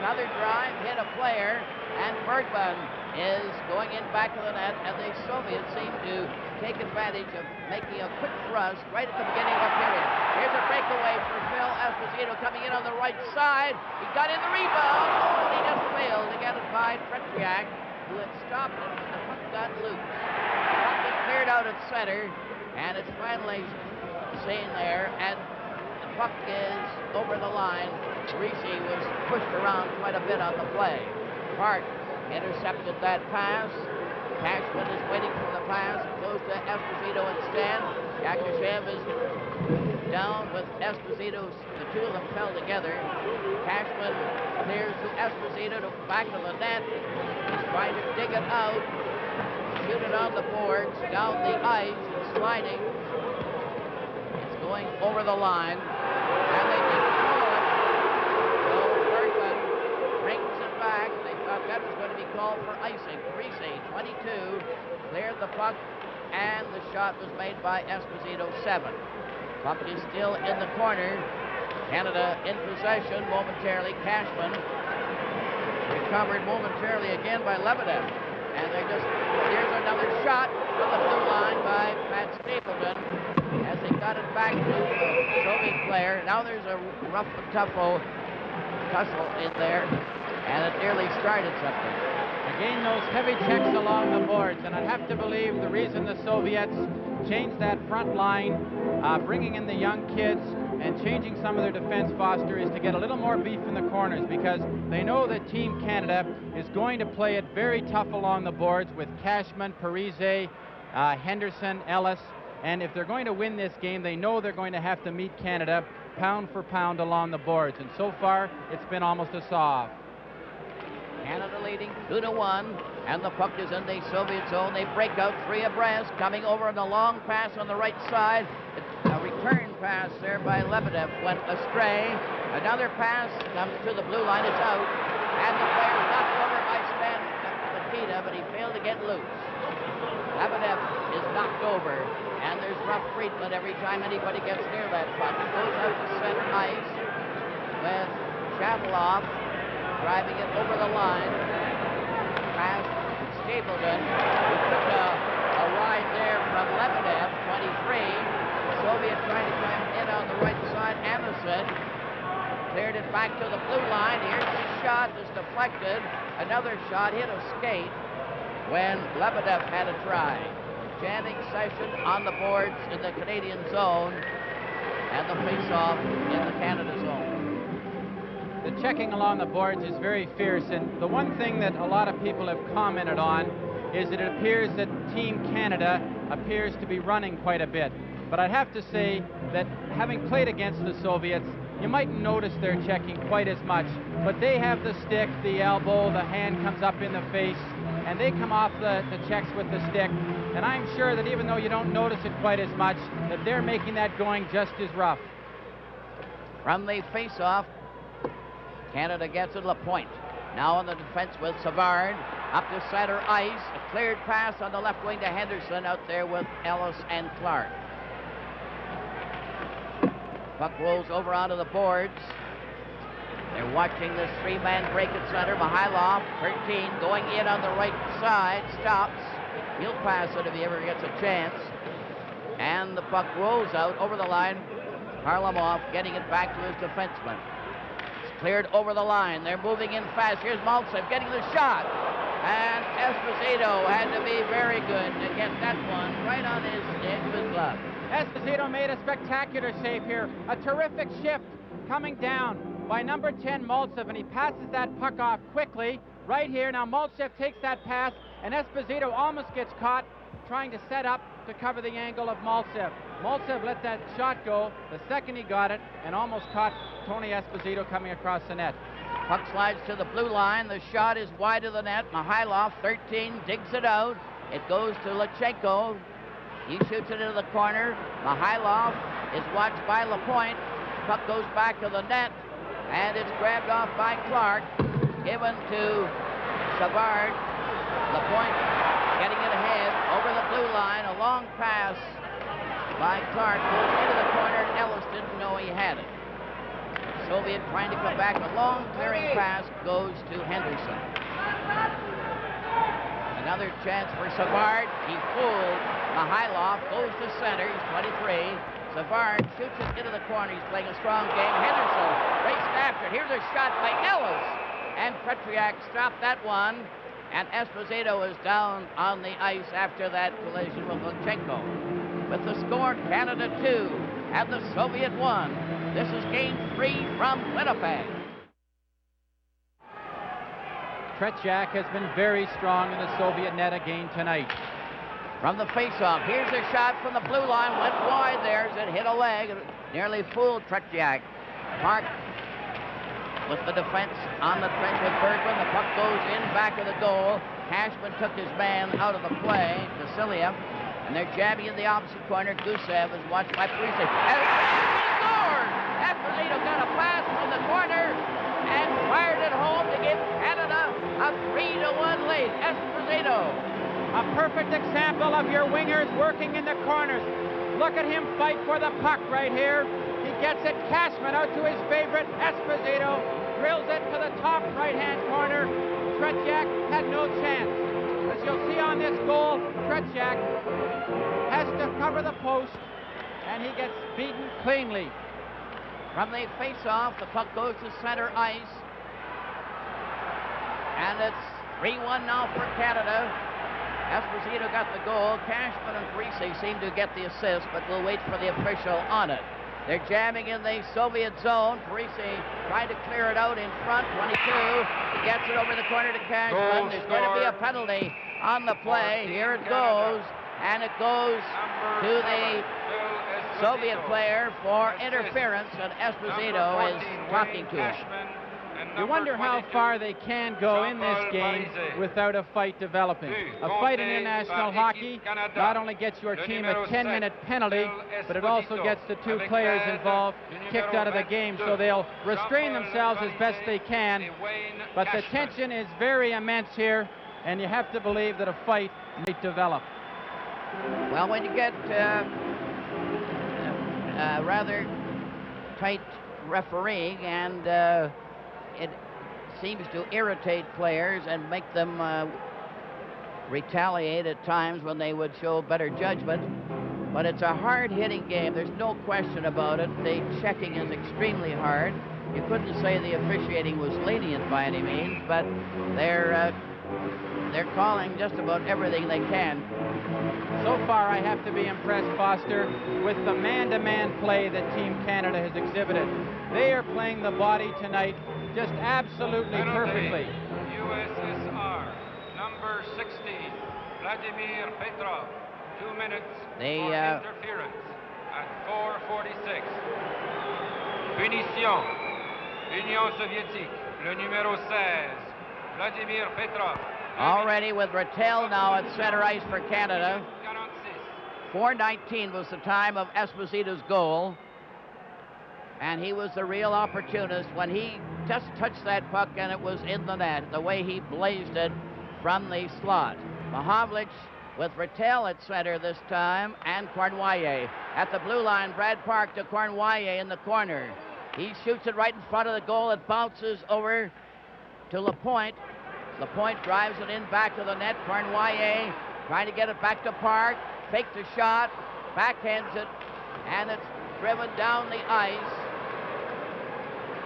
Another drive, hit a player, and Bergman is going in back of the net, and the Soviets seem to take advantage of making a quick thrust right at the beginning of the period. Here's a breakaway for Phil Esposito coming in on the right side. He got in the rebound. Oh, he just failed to get it by Tretiak, who had stopped it when the puck got loose. The puck was cleared out at center, and it's finally seen there, and the puck is over the line. Risi was pushed around quite a bit on the play. Hart intercepted that pass. Cashman is waiting for the pass. It goes to Esposito instead. Yakushev is down with Esposito. The two of them fell together. Cashman clears to Esposito to back of the net. He's trying to dig it out. Shoot it on the boards, down the ice, and sliding. It's going over the line. And they didn't call it. So Bergman brings it back. They thought that was going to be called for icing. Risi, 22, cleared the puck, and the shot was made by Esposito, 7. Puck is still in the corner. Canada in possession momentarily. Cashman recovered momentarily again by Lebedev. And here's another shot from the blue line by Pat Stapleton as they got it back to the Soviet player. Now there's a rough and tussle in there, and it nearly started something. Again, those heavy checks along the boards, and I'd have to believe the reason the Soviets changed that front line, bringing in the young kids and changing some of their defense, Foster, is to get a little more beef in the corners, because they know that Team Canada is going to play it very tough along the boards with Cashman, Parise, Henderson, Ellis, and if they're going to win this game, they know they're going to have to meet Canada pound for pound along the boards, and so far it's been almost a saw-off. Canada leading 2-1, and the puck is in the Soviet zone. They break out 3 abreast, coming over on a long pass on the right side. A return pass there by Lebedev went astray. Another pass comes to the blue line. It's out, and the player is knocked over by Stan Nikita, but he failed to get loose. Lebedev is knocked over, and there's rough treatment every time anybody gets near that puck. It goes out to center ice with Shaveloff driving it over the line. Pass Stapleton, who took a ride there from Lebedev, 23. Soviet trying to come in on the right side. Anderson cleared it back to the blue line. Here's the shot. It's deflected. Another shot hit a skate when Lebedev had a try. Chanting session on the boards in the Canadian zone, and the face-off in the Canada zone. The checking along the boards is very fierce, and the one thing that a lot of people have commented on is that it appears that Team Canada appears to be running quite a bit. But I'd have to say that having played against the Soviets, you mightn't notice their checking quite as much. But they have the stick, the elbow, the hand comes up in the face, and they come off the checks with the stick. And I'm sure that even though you don't notice it quite as much, that they're making that going just as rough. From the face-off, Canada gets it to Lapointe. Now on the defense with Savard. Up to center ice. A cleared pass on the left wing to Henderson out there with Ellis and Clark. Puck rolls over onto the boards. They're watching this 3-man break at center. Mihailov, 13, going in on the right side. Stops. He'll pass it if he ever gets a chance. And the puck rolls out over the line. Harlamov getting it back to his defenseman. It's cleared over the line. They're moving in fast. Here's Maltsev getting the shot. And Esposito had to be very good to get that one right on his edge of his glove. Esposito made a spectacular save here. A terrific shift coming down by number 10, Maltsev, and he passes that puck off quickly right here. Now Maltsev takes that pass, and Esposito almost gets caught trying to set up to cover the angle of Maltsev. Maltsev let that shot go the second he got it and almost caught Tony Esposito coming across the net. Puck slides to the blue line. The shot is wide of the net. Mihailov, 13, digs it out. It goes to Lachenko. He shoots it into the corner. Mihailov is watched by Lapointe. Puck goes back to the net, and it's grabbed off by Clark. Given to Savard. Lapointe getting it ahead over the blue line. A long pass by Clark goes into the corner. Ellis didn't know he had it. Soviet trying to come back. A long clearing pass goes to Henderson. Another chance for Savard. He fooled. Mihailov goes to center. He's 23. Savard shoots it into the corner. He's playing a strong game. Henderson raced after. Here's a shot by Ellis. And Petriak stopped that one. And Esposito is down on the ice after that collision with Lachenko. With the score, Canada 2 and the Soviet 1. This is Game 3 from Winnipeg. Tretiak has been very strong in the Soviet net again tonight. From the faceoff, here's a shot from the blue line. Went wide there as it hit a leg. It nearly fooled Tretiak. Park with the defense on the trench with Bergman. The puck goes in back of the goal. Cashman took his man out of the play, Vasiliev. And they're jabbing in the opposite corner. Gusev is watched by Parise. And he scored! Esposito got a pass from the corner and fired it home to give Canada a 3-1 lead. Esposito. A perfect example of your wingers working in the corners. Look at him fight for the puck right here. He gets it. Cashman out to his favorite, Esposito. Drills it to the top right-hand corner. Tretiak had no chance. As you'll see on this goal, Tretiak has to cover the post, and he gets beaten cleanly. From the face-off, the puck goes to center ice. And it's 3-1 now for Canada. Esposito got the goal. Cashman and Parise seem to get the assist, but we'll wait for the official on it. They're jamming in the Soviet zone. Parise trying to clear it out in front. 22. He gets it over the corner to Cashman. There's going to be a penalty on the play. Here it goes. And it goes to the Soviet player for interference, and Esposito is talking to him. You wonder how far they can go in this game without a fight developing. A fight in international hockey not only gets your team a 10-minute penalty, but it also gets the two players involved kicked out of the game, so they'll restrain themselves as best they can. But the tension is very immense here, and you have to believe that a fight might develop. Well, when you get rather tight refereeing and it seems to irritate players and make them retaliate at times when they would show better judgment. But it's a hard-hitting game. There's no question about it. The checking is extremely hard. You couldn't say the officiating was lenient by any means, but they're calling just about everything they can. So far, I have to be impressed, Foster, with the man-to-man play that Team Canada has exhibited. They are playing the body tonight just absolutely perfectly. USSR, number 60, Vladimir Petrov, 2 minutes for interference at 4:46. Punition, Union Soviétique, le numéro 16, Vladimir Petrov. Already with Rattel now at center ice for Canada. 4:19 was the time of Esposito's goal. And he was the real opportunist when he just touched that puck and it was in the net, the way he blazed it from the slot. Mahovlich with Rattel at center this time, and Cornwallis. At the blue line, Brad Park to Cornwallis in the corner. He shoots it right in front of the goal. It bounces over to Lapointe. Lapointe drives it in back to the net. Cornwallis trying to get it back to Park. Fakes the shot, backhands it, and it's driven down the ice.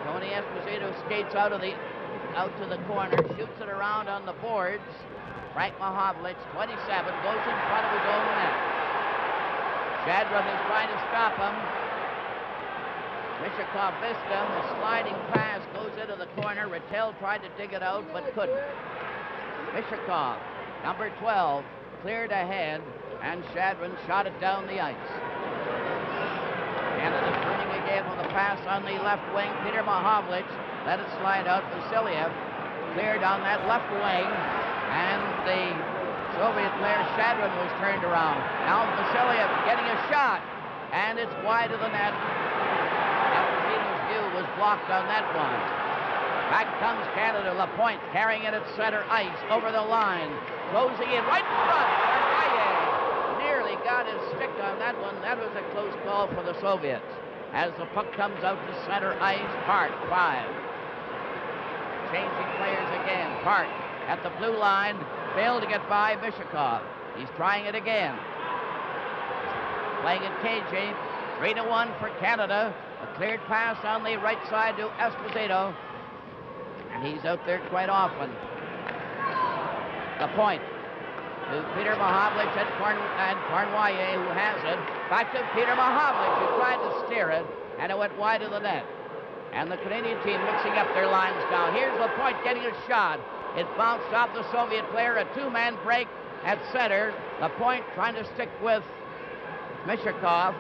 Tony Esposito skates out to the corner, shoots it around on the boards. Frank Mahovlich, 27, goes in front of his own net. Shadron is trying to stop him. Mishakov Vista, the sliding pass goes into the corner. Rattel tried to dig it out, but couldn't. Mishakov, number 12, cleared ahead, and Shadron shot it down the ice. Canada turning again with a pass on the left wing. Peter Mahovlich let it slide out. Vasiliev cleared on that left wing, and the Soviet player Shadrin was turned around. Now Vasiliev getting a shot, and it's wide of the net. Esposito's view was blocked on that one. Back comes Canada. Lapointe carrying it at center ice over the line, closing in right in front. Armaye nearly got his stick on that one. That was a close call for the Soviets. As the puck comes out to center ice, Park, 5. Changing players again. Park at the blue line, failed to get by Mishakov. He's trying it again. Playing it cagey. 3-1 for Canada. A cleared pass on the right side to Esposito. And he's out there quite often. Lapointe to Peter Mahovlich and Cornwallier, who has it. Back to Peter Mahovlich, who tried to steer it, and it went wide of the net. And the Canadian team mixing up their lines now. Here's Lapointe getting a shot. It bounced off the Soviet player. A two-man break at center. Lapointe trying to stick with Mishakov.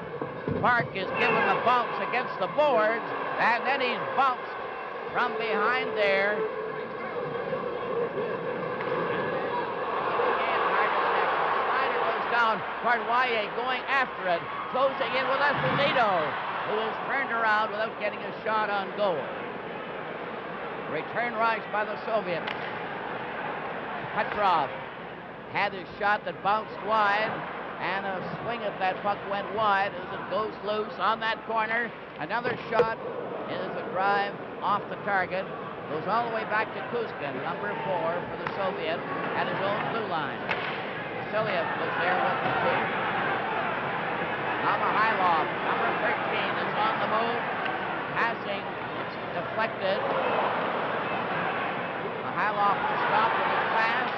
Park is given the bounce against the boards, and then he's bounced from behind there. Snyder goes down. Cornwallier going after it. Closing in with Esposito, who is turned around without getting a shot on goal. Return rush by the Soviets. Petrov had his shot that bounced wide, and a swing at that puck went wide as it goes loose on that corner. Another shot is a drive off the target. Goes all the way back to Kuzkin, number 4 for the Soviet, at his own blue line. Vasiliev was there with the team. Namahailov, number 13, is on the move. Passing, it's deflected. Mihailov will stop with his pass.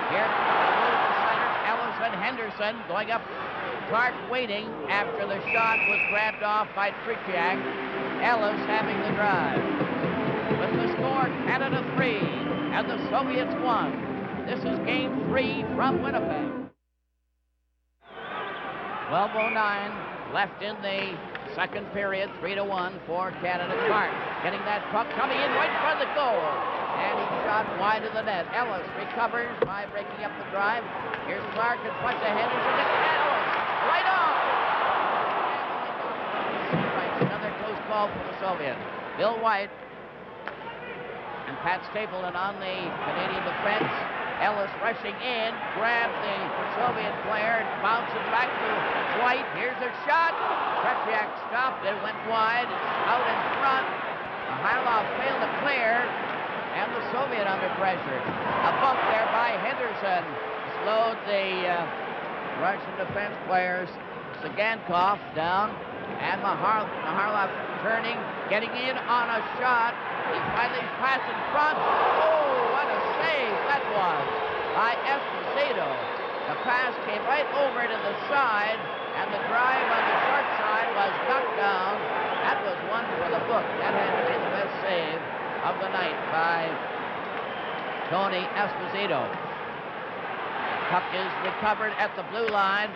Here goes the center. Ellis and Henderson going up. Clark waiting after the shot was grabbed off by Tretiak. Ellis having the drive. With the score, Canada 3 and the Soviets 1. This is game 3 from Winnipeg. 12:09 left in the second period. 3-1 for Canada. Clark getting that puck coming in right in front of the goal. And he shot wide of the net. Ellis recovers by breaking up the drive. Here's Clark in front to Henderson. Ellis right on. Another close call for the Soviets. Bill White and Pat Stapleton on the Canadian defense. Ellis rushing in, grabbed the Soviet player, bounces back to White. Here's a shot. Tretiak stopped it, went wide. It's out in front. Mihailov failed to clear, and the Soviet under pressure. A bump there by Henderson slowed the Russian defense players. Sagankov down, and Mihailov turning, getting in on a shot. He finally passed in front. Oh, what a save that was by Esposito. The pass came right over to the side, and the drive on the short side was knocked down. That was one for the book. That had to be the best save of the night by Tony Esposito. Puck is recovered at the blue line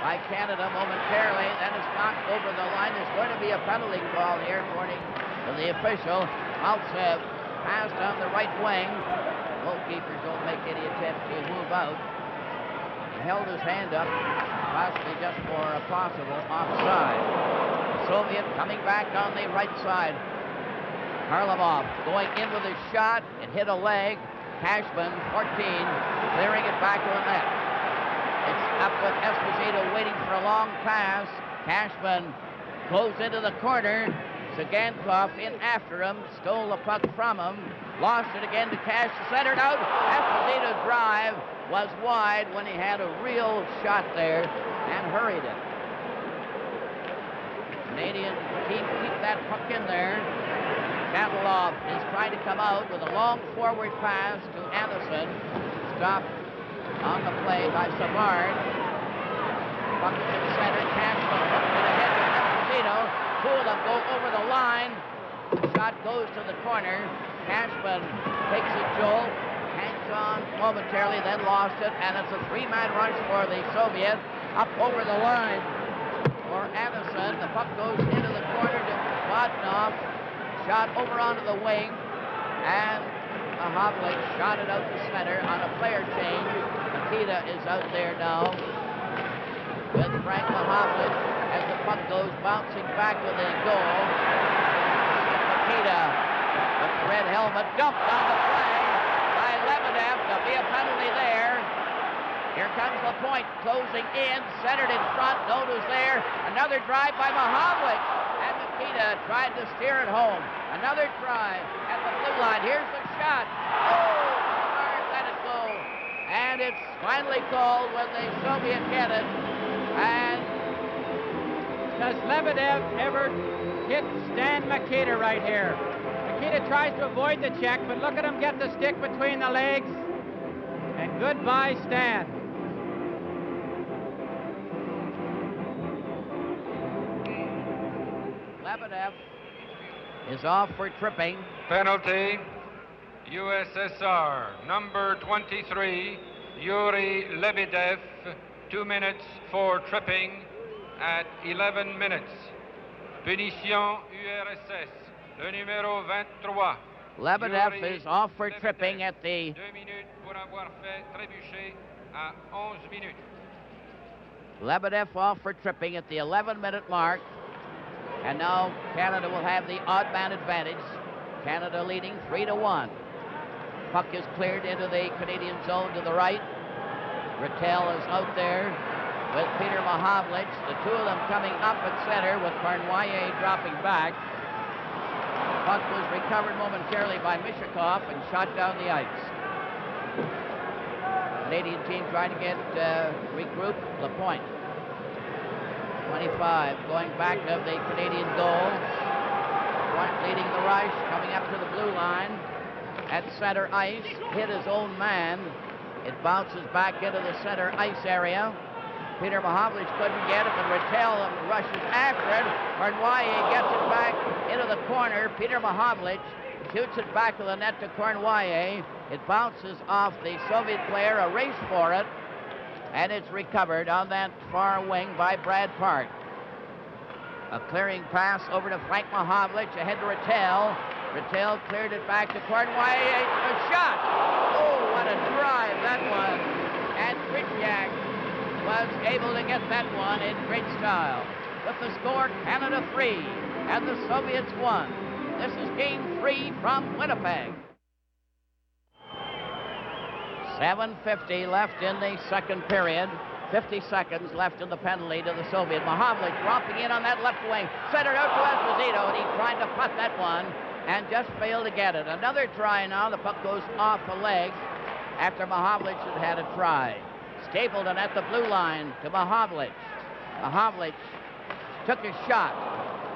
by Canada momentarily. Then it's knocked over the line. There's going to be a penalty call here, according to the official. Maltsev passed on the right wing. Goalkeepers don't make any attempt to move out. He held his hand up, possibly just for a possible offside. Soviet coming back on the right side. Harlamov going in with a shot. It hit a leg. Cashman, 14, clearing it back to the net. It's up with Esposito waiting for a long pass. Cashman goes into the corner. Sagankov in after him, stole the puck from him, lost it again to Cash, centered out. Esposito's drive was wide when he had a real shot there and hurried it. Canadian team keep that puck in there. Kavalov is trying to come out with a long forward pass to Anderson. Stopped on the play by Savard. Puck is in center. Cashman hooked it ahead to Esposito. Two of them go over the line. The shot goes to the corner. Cashman takes a jolt, hangs on momentarily, then lost it, and it's a three-man rush for the Soviets up over the line for Anderson. The puck goes into the corner to Vodnov. shot over onto the wing, and Mahavlich shot it out to center on a player change. Nikita is out there now with Frank Mahavlich as the puck goes bouncing back with a goal. Nikita with the red helmet dumped on the flag by Lebedev. There'll be a penalty there. Here comes LaPointe closing in, centered in front. Noda's there. Another drive by Mahavlich. And Nikita tried to steer it home. Another try at the blue line. Here's the shot. Oh, Clark let it go. And it's finally called when the Soviets get it. And does Lebedev ever hit Stan Mikita right here? Mikita tries to avoid the check, but look at him get the stick between the legs. And goodbye, Stan. Lebedev is off for tripping. Penalty, USSR, number 23, Yuri Lebedev, 2 minutes for tripping at 11 minutes. Punition URSS, le numéro 23. Lebedev Yuri is off for Lebedev, tripping at the 2 minutes pour avoir fait trébucher à 11 minutes. Lebedev off for tripping at the 11-minute mark. And now Canada will have the odd man advantage. Canada leading 3-1. Puck is cleared into the Canadian zone to the right. Rattel is out there with Peter Mahavlich. The two of them coming up at center with Cournoyer dropping back. Puck was recovered momentarily by Mishakov and shot down the ice. Canadian team trying to get regrouped. LaPointe. 25 going back of the Canadian goal. Point leading the rush, coming up to the blue line at center ice, hit his own man. It bounces back into the center ice area. Peter Mahavlich couldn't get it, but Rattel rushes after it. Cournoyer gets it back into the corner. Peter Mahavlich shoots it back to the net to Cournoyer. It bounces off the Soviet player, a race for it. And it's recovered on that far wing by Brad Park. A clearing pass over to Frank Mahavlich, ahead to Rattel. Rattel cleared it back to Cournoyer. A shot! Oh, what a drive that was. And Tritiak was able to get that one in great style. With the score, Canada 3 and the Soviets 1. This is Game 3 from Winnipeg. 7:50 left in the second period. 50 seconds left in the penalty to the Soviet. Mahavlich dropping in on that left wing. Centered out to Esposito, and he tried to putt that one and just failed to get it. Another try now. The puck goes off the leg after Mahavlich had a try. Stapleton at the blue line to Mahavlich. Mahavlich took a shot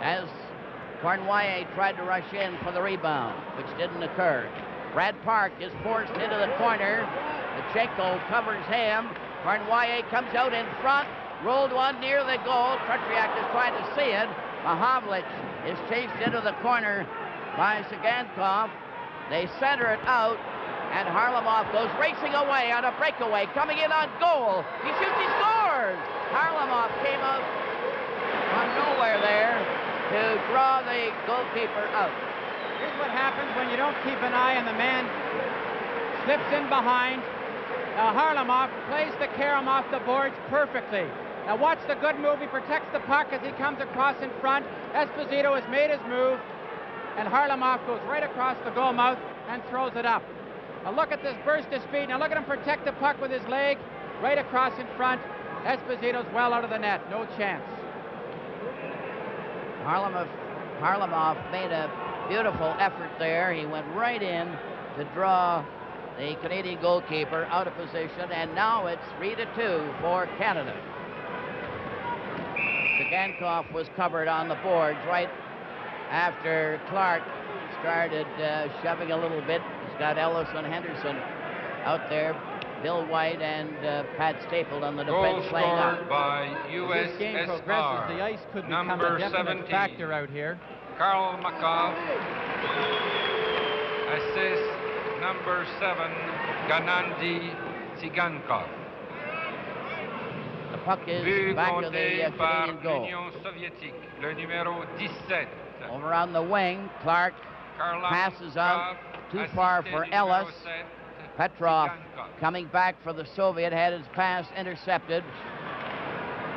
as Cournoyer tried to rush in for the rebound, which didn't occur. Brad Park is forced into the corner. Lachenko covers him. Cournoyer comes out in front. Rolled one near the goal. Tretiak is trying to see it. Mahavlich is chased into the corner by Sigankov. They center it out, and Harlamov goes racing away on a breakaway. Coming in on goal. He shoots, he scores! Harlamov came out from nowhere there to draw the goalkeeper out. Here's what happens when you don't keep an eye and the man slips in behind. Now Harlamov plays the carom off the boards perfectly. Now watch the good move. He protects the puck as he comes across in front. Esposito has made his move, and Harlamov goes right across the goal mouth and throws it up. Now look at this burst of speed. Now look at him protect the puck with his leg right across in front. Esposito's well out of the net. No chance. Harlamov made a beautiful effort there. He went right in to draw the Canadian goalkeeper out of position, and now it's 3-2 for Canada. Sigankov was covered on the boards right after Clark started shoving a little bit. He's got Ellis and Henderson out there, Bill White and Pat Stapleton on the defense playing up. Goal scored by As this game progresses, the ice could become a definite factor out here. Karl Makov. Assist number 7, Gennady Tsigankov. The puck is But back to the compté par Canadian goal. l'Union soviétique, le numéro 17, Over on the wing, Clark passes out too far for Ellis. Petrov coming back for the Soviet, had his pass intercepted.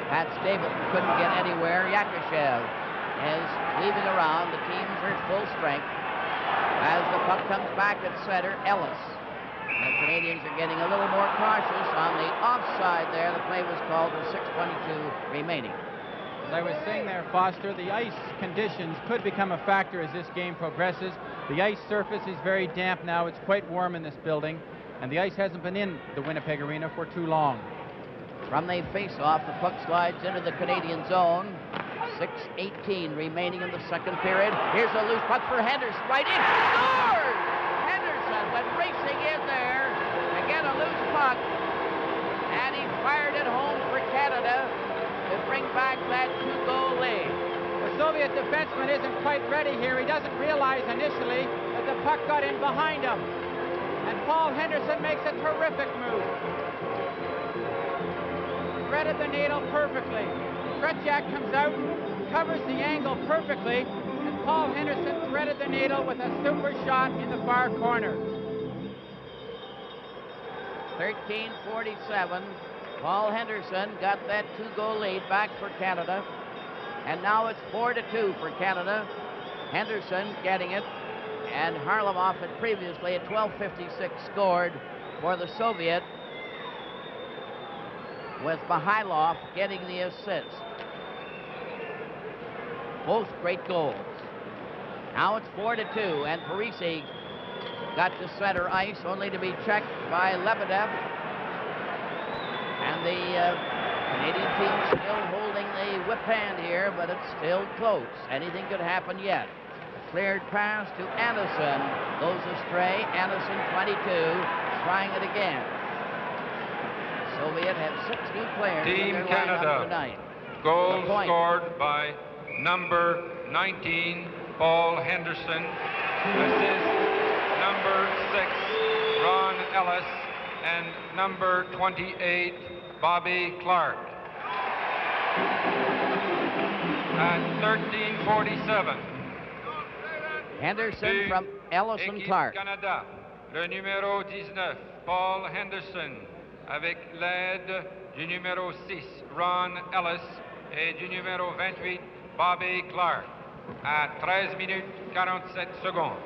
Pat Stable couldn't get anywhere. Yakushev is weaving around. The teams are at full strength. As the puck comes back at center, Ellis. The Canadians are getting a little more cautious on the offside there. The play was called with 6:22 remaining. As I was saying there, Foster, the ice conditions could become a factor as this game progresses. The ice surface is very damp now. It's quite warm in this building, and the ice hasn't been in the Winnipeg Arena for too long. From the face-off, the puck slides into the Canadian zone. 6:18 remaining in the second period. Here's a loose puck for Henderson. Right in. Scores! Henderson went racing in there to get a loose puck, and he fired it home for Canada to bring back that 2-goal lead. The Soviet defenseman isn't quite ready here. He doesn't realize initially that the puck got in behind him. And Paul Henderson makes a terrific move. Threaded the needle perfectly. Tretiak comes out, covers the angle perfectly, and Paul Henderson threaded the needle with a super shot in the far corner. 13:47. Paul Henderson got that 2-goal lead back for Canada. And now it's 4-2 for Canada. Henderson getting it. And Harlamov had previously at 12:56 scored for the Soviet, with Mihailov getting the assist. Both great goals. Now it's 4-2, and Parisi got to center ice, only to be checked by Lebedev. And the Canadian team still holding the whip hand here, but it's still close. Anything could happen yet. A cleared pass to Anderson goes astray. Anderson, 22, trying it again. Soviet have 6 new players in their lineup tonight. Goal scored by number 19, Paul Henderson. Assist number 6, Ron Ellis, and number 28, Bobby Clark. At 13:47. Henderson from Ellis and Clark. Canada, le numéro 19, Paul Henderson, avec l'aide du numéro 6, Ron Ellis, et du numéro 28, Bobby Clark. À 13 minutes 47 secondes.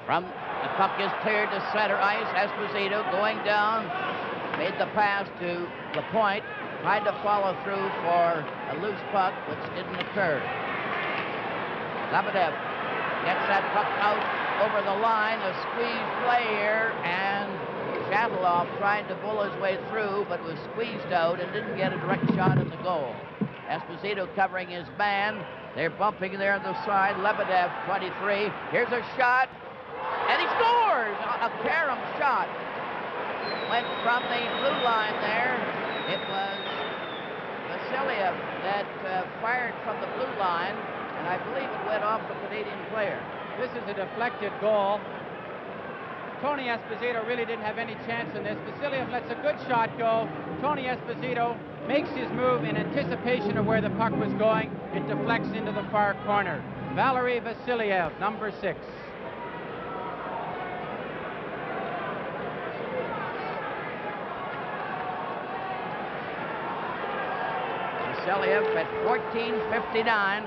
From the puck is cleared to center ice. Esposito going down, made the pass to Lapointe, tried to follow through for a loose puck, which didn't occur. Lebedev gets that puck out over the line, a squeeze play here, and Shatilov tried to bull his way through, but was squeezed out and didn't get a direct shot at the goal. Esposito covering his man. They're bumping there on the side. Lebedev, 23. Here's a shot, and he scores! A carom shot. Went from the blue line there. It was Vasiliev that fired from the blue line, and I believe it went off the Canadian player. This is a deflected goal. Tony Esposito really didn't have any chance in this. Vasiliev lets a good shot go. Tony Esposito makes his move in anticipation of where the puck was going. It deflects into the far corner. Valery Vasiliev, number 6. Vasiliev at 14:59,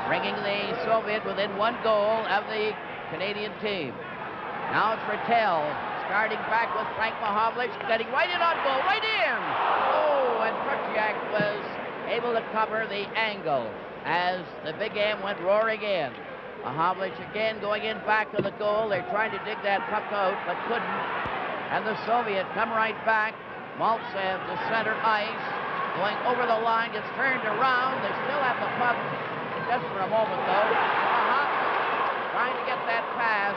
bringing the Soviet within 1 goal of the Canadian team. Now it's Rattel starting back with Frank Mahovlich, getting right in on goal, right in! Oh, and Tretiak was able to cover the angle as the Big M went roaring in. Mahovlich again going in back to the goal. They're trying to dig that puck out, but couldn't. And the Soviet come right back. Maltsev to center ice, going over the line, gets turned around. They still have the puck just for a moment, though. Trying to get that pass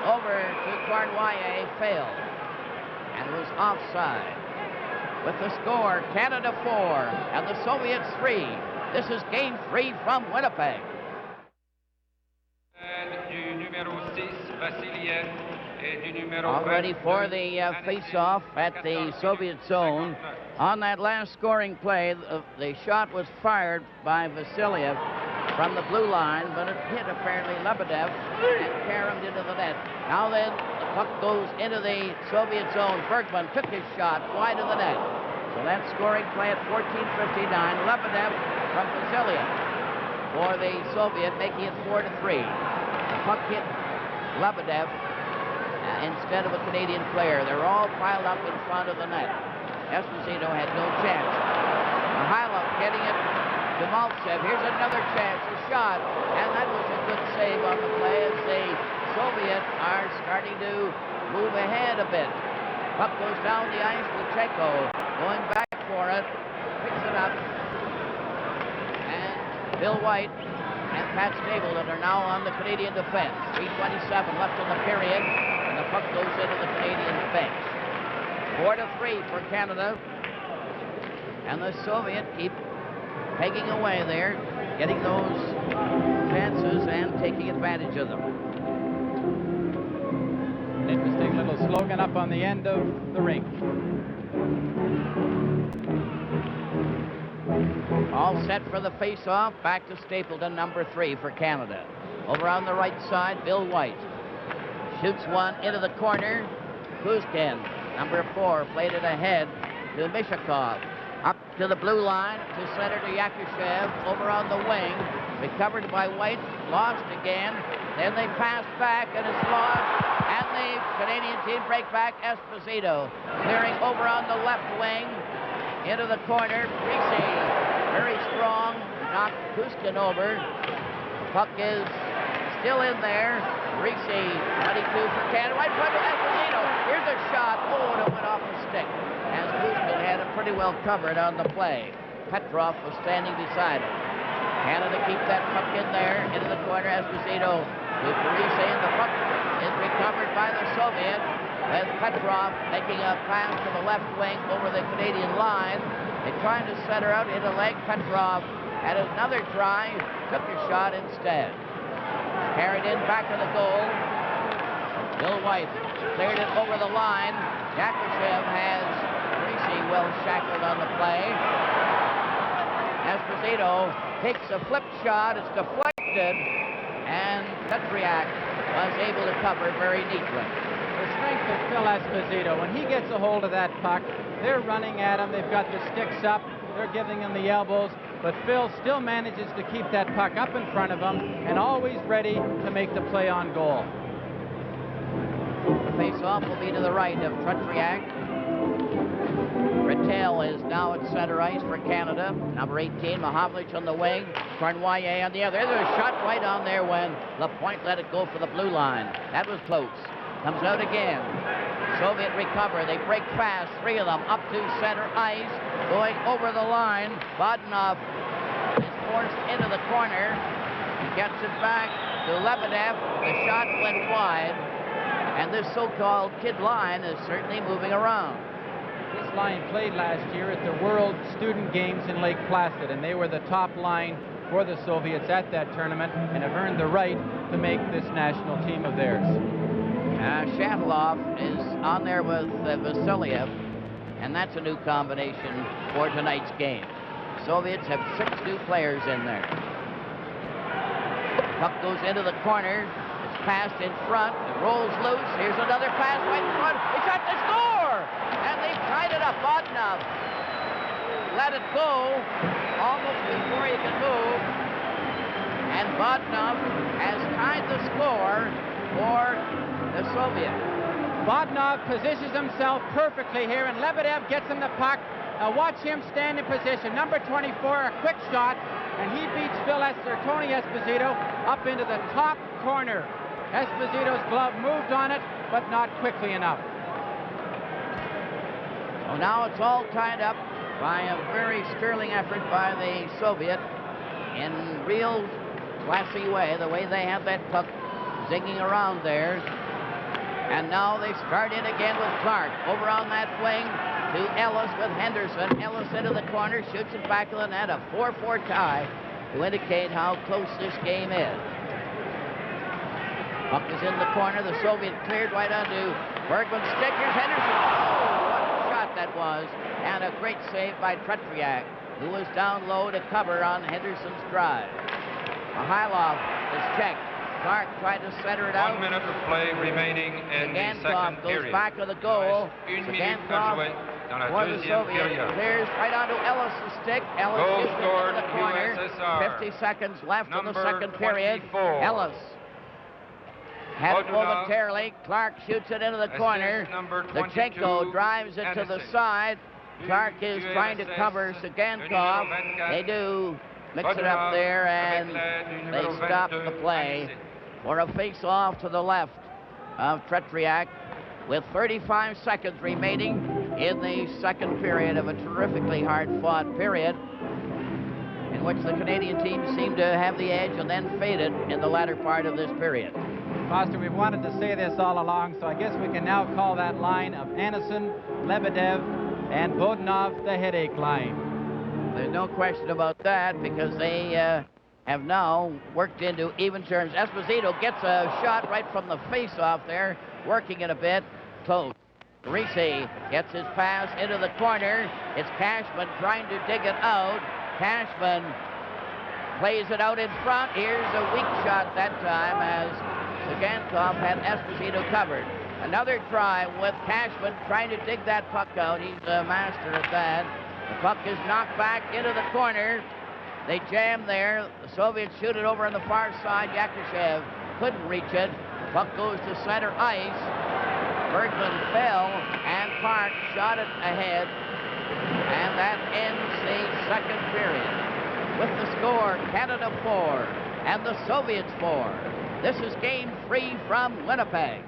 over to Cournoyer, failed. And it was offside. With the score, Canada 4 and the Soviets 3. This is Game 3 from Winnipeg. All ready for the face-off at the Soviet zone. On that last scoring play, the shot was fired by Vasiliev. from the blue line, but it hit apparently Lebedev and caromed into the net. Now then, the puck goes into the Soviet zone. Bergman took his shot wide of the net. So that's scoring play at 14:59. Lebedev from Vasilia for the Soviet, making it 4-3. The puck hit Lebedev instead of a Canadian player. They're all piled up in front of the net. Esposito had no chance. Mihailov getting it to Maltsev. Here's another chance, a shot, and that was a good save on the play as the Soviet are starting to move ahead a bit. Puck goes down the ice. Luchenko going back for it, picks it up, and Bill White and Pat Stapleton are now on the Canadian defense. 3:27 left in the period, and the puck goes into the Canadian bench. 4-3 for Canada, and the Soviet keep pegging away there, getting those chances and taking advantage of them. An interesting little slogan up on the end of the rink. All set for the face-off. Back to Stapleton, number 3 for Canada. Over on the right side, Bill White shoots one into the corner. Kuzkin, number 4, played it ahead to Mishakov. Up to the blue line, to center to Yakushev, over on the wing, recovered by White, lost again, then they pass back and it's lost, and the Canadian team break back. Esposito clearing over on the left wing, into the corner. Greasy, very strong, knocked Kuzkin over. The puck is still in there. Greasy, 22 for Canada, right front of Esposito. Here's a shot, and it went off the stick, as Kuzkin had it pretty well covered on the play. Petrov was standing beside him. Canada keep that puck in there, into the corner. Esposito to Parise, and the puck is recovered by the Soviet, with Petrov making a pass to the left wing over the Canadian line. They're trying to center out into leg. Petrov had another try, took a shot instead. Carried in back of the goal. Bill White cleared it over the line. Yakushev has Greasy well shackled on the play. Esposito takes a flip shot. It's deflected, and Petriak was able to cover very neatly. The strength of Phil Esposito, when he gets a hold of that puck, they're running at him. They've got the sticks up. They're giving him the elbows. But Phil still manages to keep that puck up in front of him and always ready to make the play on goal. The face-off will be to the right of Petriak. Rattel is now at center ice for Canada. Number 18, Mahovlich on the wing. Cornwallier on the other. There's a shot right on there when Lapointe let it go for the blue line. That was close. Comes out again. Soviet recover. They break fast. 3 of them up to center ice. Going over the line. Vodunov is forced into the corner. He gets it back to Lebedev. The shot went wide. And this so-called kid line is certainly moving around. This line played last year at the World Student Games in Lake Placid, and they were the top line for the Soviets at that tournament and have earned the right to make this national team of theirs. Shatilov is on there with Vasiliev, and that's a new combination for tonight's game. Soviets have 6 new players in there. Puck goes into the corner. It's passed in front. It rolls loose. Here's another pass right in front. He shot to score! And they've tied it up. Vodunov let it go almost before he can move. And Vodunov has tied the score for the Soviet. Vodunov positions himself perfectly here, and Lebedev gets him the puck. Now watch him stand in position. Number 24, a quick shot, and he beats Tony Esposito up into the top corner. Esposito's glove moved on it, but not quickly enough. So now it's all tied up by a very sterling effort by the Soviet in real classy way, the way they have that puck zinging around there. And now they start in again with Clark over on that wing to Ellis with Henderson. Ellis into the corner, shoots it back of the net. A 4-4 tie to indicate how close this game is. Puck is in the corner. The Soviet cleared right onto Bergman's stick. Here's Henderson. Oh, what a shot that was. And a great save by Petriak, who was down low to cover on Henderson's drive. Mihailov is checked. Clark tried to center it out. 1 minute of play remaining in the second goes period. back of the goal. Une minute à jouer dans la for the deuxième Soviets période. clears right onto Ellis' stick. Ellis Goal gets it scored, into the corner. USSR. 50 seconds left in the Number second period. 24. Ellis had it Bodunov. momentarily. Clark shoots it into the corner. Assist number 22, Lechenko drives it to the Anderson. side. Clark is trying to cover Sagankov. They do mix it up there, and they stop the play for a face-off to the left of Tretriak with 35 seconds remaining in the second period of a terrifically hard-fought period in which the Canadian team seemed to have the edge and then faded in the latter part of this period. Foster, we've wanted to say this all along, so I guess we can now call that line of Anderson, Lebedev, and Bodunov the headache line. There's no question about that, because they have now worked into even terms. Esposito gets a shot right from the face-off there, working it a bit. Close. Parisi gets his pass into the corner. It's Cashman trying to dig it out. Cashman plays it out in front. Here's a weak shot that time, as Sagankov had Esposito covered. Another try with Cashman trying to dig that puck out. He's a master at that. The puck is knocked back into the corner. They jam there. The Soviets shoot it over on the far side. Yakushev couldn't reach it. Puck goes to center ice. Bergman fell, and Park shot it ahead. And that ends the second period with the score, Canada 4 and the Soviets 4. This is Game 3 from Winnipeg.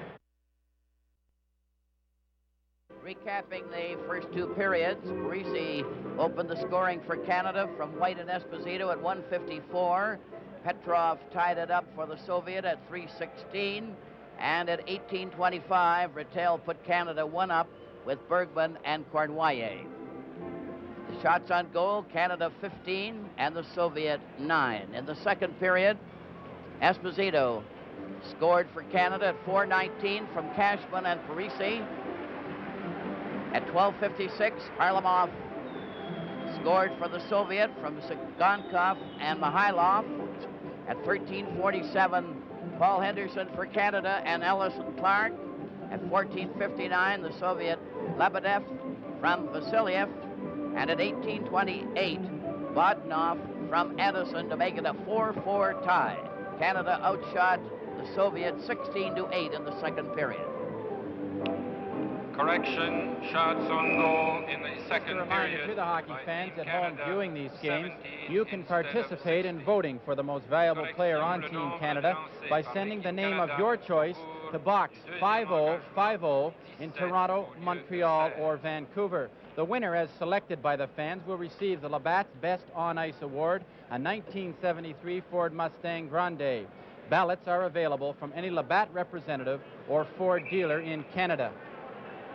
Recapping the first two periods, Parisi opened the scoring for Canada from White and Esposito at 1:54. Petrov tied it up for the Soviet at 3:16. And at 18:25, Rattel put Canada one up with Bergman and Cournoyer. The shots on goal, Canada 15 and the Soviet 9. In the second period, Esposito scored for Canada at 4:19 from Cashman and Parisi. At 12:56, Harlamov scored for the Soviet from Sagankov and Mihailov. At 13:47, Paul Henderson for Canada and Ellis and Clark. At 14:59, the Soviet Lebedev from Vasiliev. And at 18:28, Bodunov from Edison to make it a 4-4 tie. Canada outshot the Soviet 16-8 in the second period. Correction, shots on goal in the second Just a reminder period to the hockey by fans Team at home Canada, viewing these games, 17 you can instead of participate in 16. voting for the most valuable player on Team Canada by sending the name of your choice to Box 5050 in Toronto, Montreal, or Vancouver. The winner, as selected by the fans, will receive the Labatt's Best On-Ice Award, a 1973 Ford Mustang Grande. Ballots are available from any Labatt representative or Ford dealer in Canada.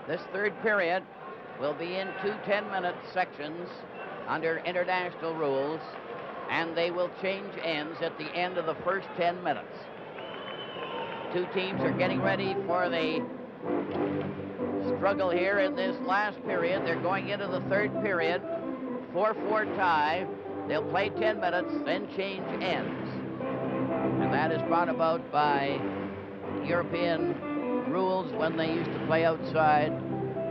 This third period will be in two 10-minute sections under international rules, and they will change ends at the end of the first 10 minutes. Two teams are getting ready for the struggle here in this last period. They're going into the third period, 4-4 tie. They'll play 10 minutes, then change ends. And that is brought about by European rules when they used to play outside,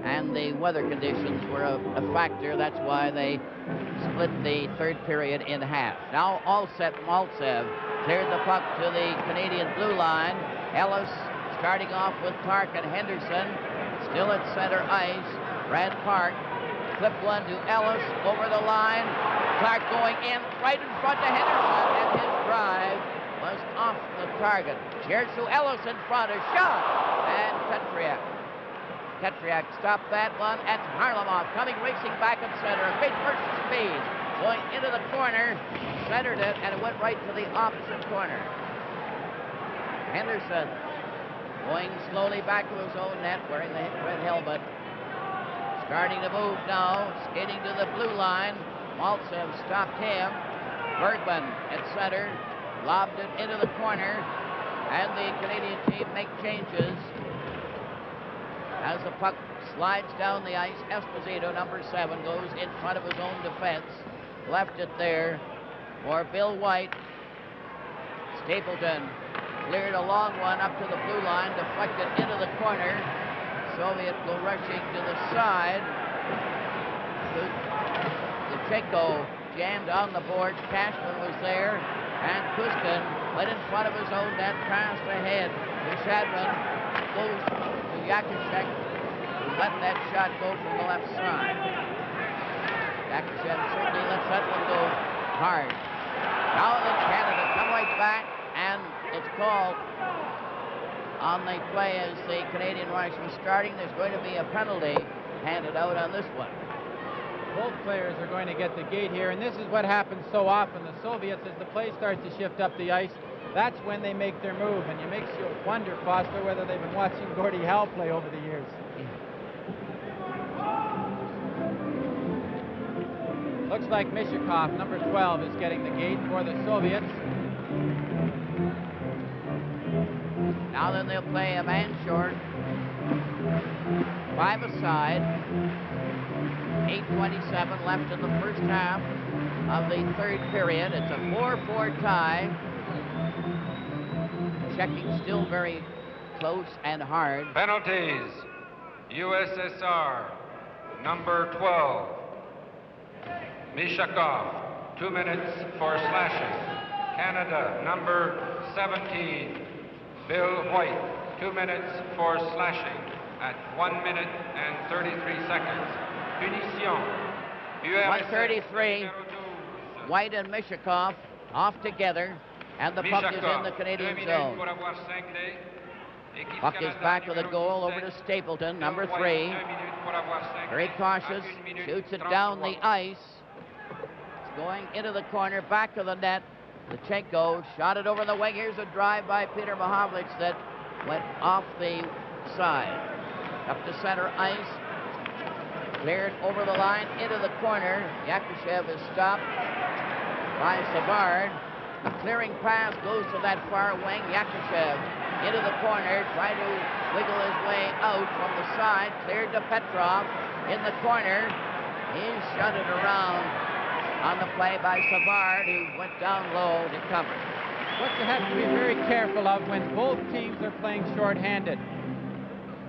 and the weather conditions were a factor. That's why they split the third period in half. Now Maltsev cleared the puck to the Canadian blue line. Ellis starting off with Park and Henderson, still at center ice. Brad Park clipped one to Ellis over the line. Clark going in right in front to Henderson, and his drive was off the target. Here's to Ellis in front, a shot, and Tretriak stopped that one, and Harlamov coming racing back at center. A big burst of speed, going into the corner, centered it, and it went right to the opposite corner. Henderson going slowly back to his own net, wearing the red helmet. Starting to move now, skating to the blue line. Maltsev stopped him. Bergman at center, lobbed it into the corner, and the Canadian team make changes. As the puck slides down the ice, Esposito, number 7, goes in front of his own defense. Left it there for Bill White. Stapleton cleared a long one up to the blue line, deflected into the corner. Soviet go rushing to the side. Lecheko jammed on the board. Cashman was there, and Kuskin went in front of his own net, passed ahead. Shadman goes to Yakashek, who let that shot go from the left side. Yakashek certainly lets that one go hard. Now then Canada come right back, and it's called on the play as the Canadian rush was starting. There's going to be a penalty handed out on this one. Both players are going to get the gate here, and this is what happens so often. The Soviets, as the play starts to shift up the ice, that's when they make their move, and it makes you wonder, Foster, whether they've been watching Gordie Howe play over the years. Looks like Mishakov, number 12, is getting the gate for the Soviets. Now then they'll play a man short. 5 aside. 8:27 left in the first half of the third period. It's a 4-4 tie. Checking still very close and hard. Penalties. USSR, number 12. Mishakov, 2 minutes for slashing. Canada, number 17. Bill White, 2 minutes for slashing at 1 minute and 33 seconds. Punition. 1:33. White and Mishakov off together, and the puck is in the Canadian zone. Puck is back with a goal over to Stapleton, number 3. Very cautious, shoots it down the ice. It's going into the corner, back to the net. Lecheko shot it over the wing. Here's a drive by Peter Mahovlich that went off the side. Up to center ice. Cleared over the line into the corner. Yakushev is stopped by Savard. A clearing pass goes to that far wing. Yakushev into the corner, trying to wiggle his way out from the side. Cleared to Petrov in the corner. He shut it around on the play by Savard, who went down low to cover. What you have to be very careful of when both teams are playing shorthanded.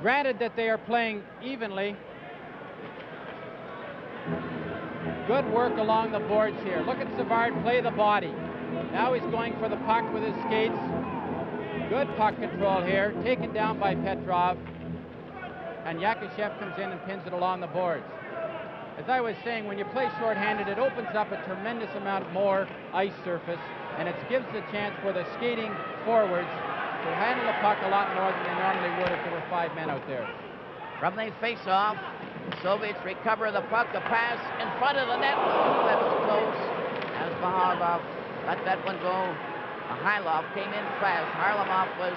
Granted that they are playing evenly. Good work along the boards here. Look at Savard play the body. Now he's going for the puck with his skates. Good puck control here, taken down by Petrov. And Yakushev comes in and pins it along the boards. As I was saying, when you play shorthanded, it opens up a tremendous amount of more ice surface, and it gives the chance for the skating forwards to handle the puck a lot more than they normally would if there were 5 men out there. From the face-off, the Soviets recover the puck. The pass in front of the net. That was close as Maharlov let that one go. Mihailov came in fast. Harlamov was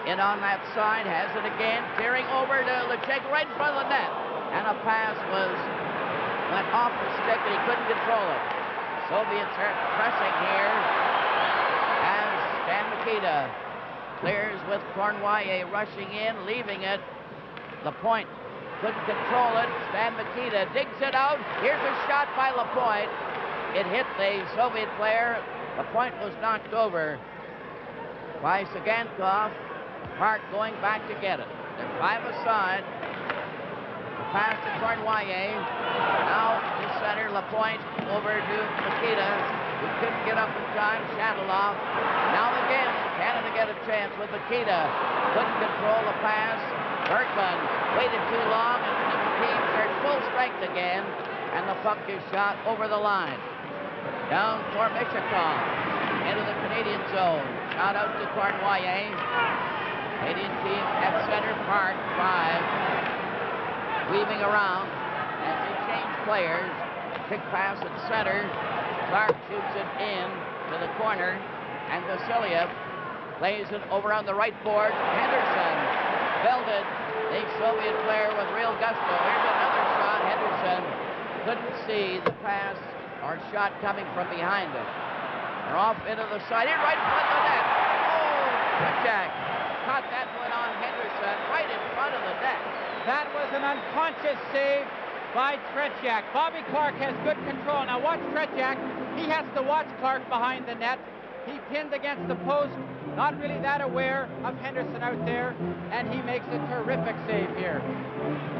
in on that side. Has it again. Clearing over to Lecheko right in front of the net. And a pass went off the stick and he couldn't control it. Soviets are pressing here as Stan Mikita clears with Cournoyer rushing in, leaving it. The point couldn't control it. Stan Mikita digs it out. Here's a shot by Lapointe. It hit the Soviet player. The point was knocked over by Sagankov. Park going back to get it. They're 5 aside. The pass to Cournoyer. Now to center. Lapointe over to Mikita, who couldn't get up in time. Shadalov. Now again, Canada get a chance with Mikita. Couldn't control the pass. Bergman waited too long, and the teams are at full strength again, and the puck is shot over the line. Down for Mishakov into the Canadian zone. Shot out to Cournoyer. Canadian team at center, Park 5. Weaving around as they change players. Quick pass at center. Clark shoots it in to the corner, and Vasiliev plays it over on the right board. Henderson belted the Soviet player with real gusto. Here's another shot. Henderson couldn't see the pass or shot coming from behind him. They're off into the side. Here, right in front of the net. Oh, Trechak caught that one on Henderson right in front of the net. That was an unconscious save by Trechak. Bobby Clark has good control. Now watch Trechak. He has to watch Clark behind the net. He pinned against the post, not really that aware of Henderson out there, and he makes a terrific save here.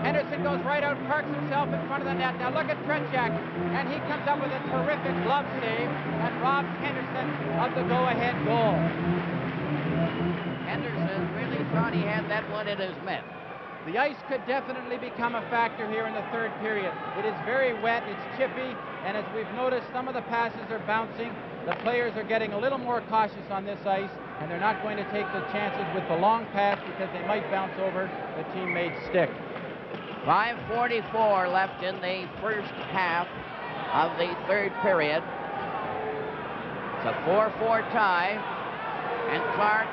Henderson goes right out, parks himself in front of the net. Now look at Tretiak, and he comes up with a terrific glove save and robs Henderson of the go-ahead goal. Henderson really thought he had that one in his mitt. The ice could definitely become a factor here in the third period. It is very wet, it's chippy, and as we've noticed, some of the passes are bouncing. The players are getting a little more cautious on this ice, and they're not going to take the chances with the long pass because they might bounce over the teammate's stick. 5:44 left in the first half of the third period. It's a 4-4 tie, and Clark,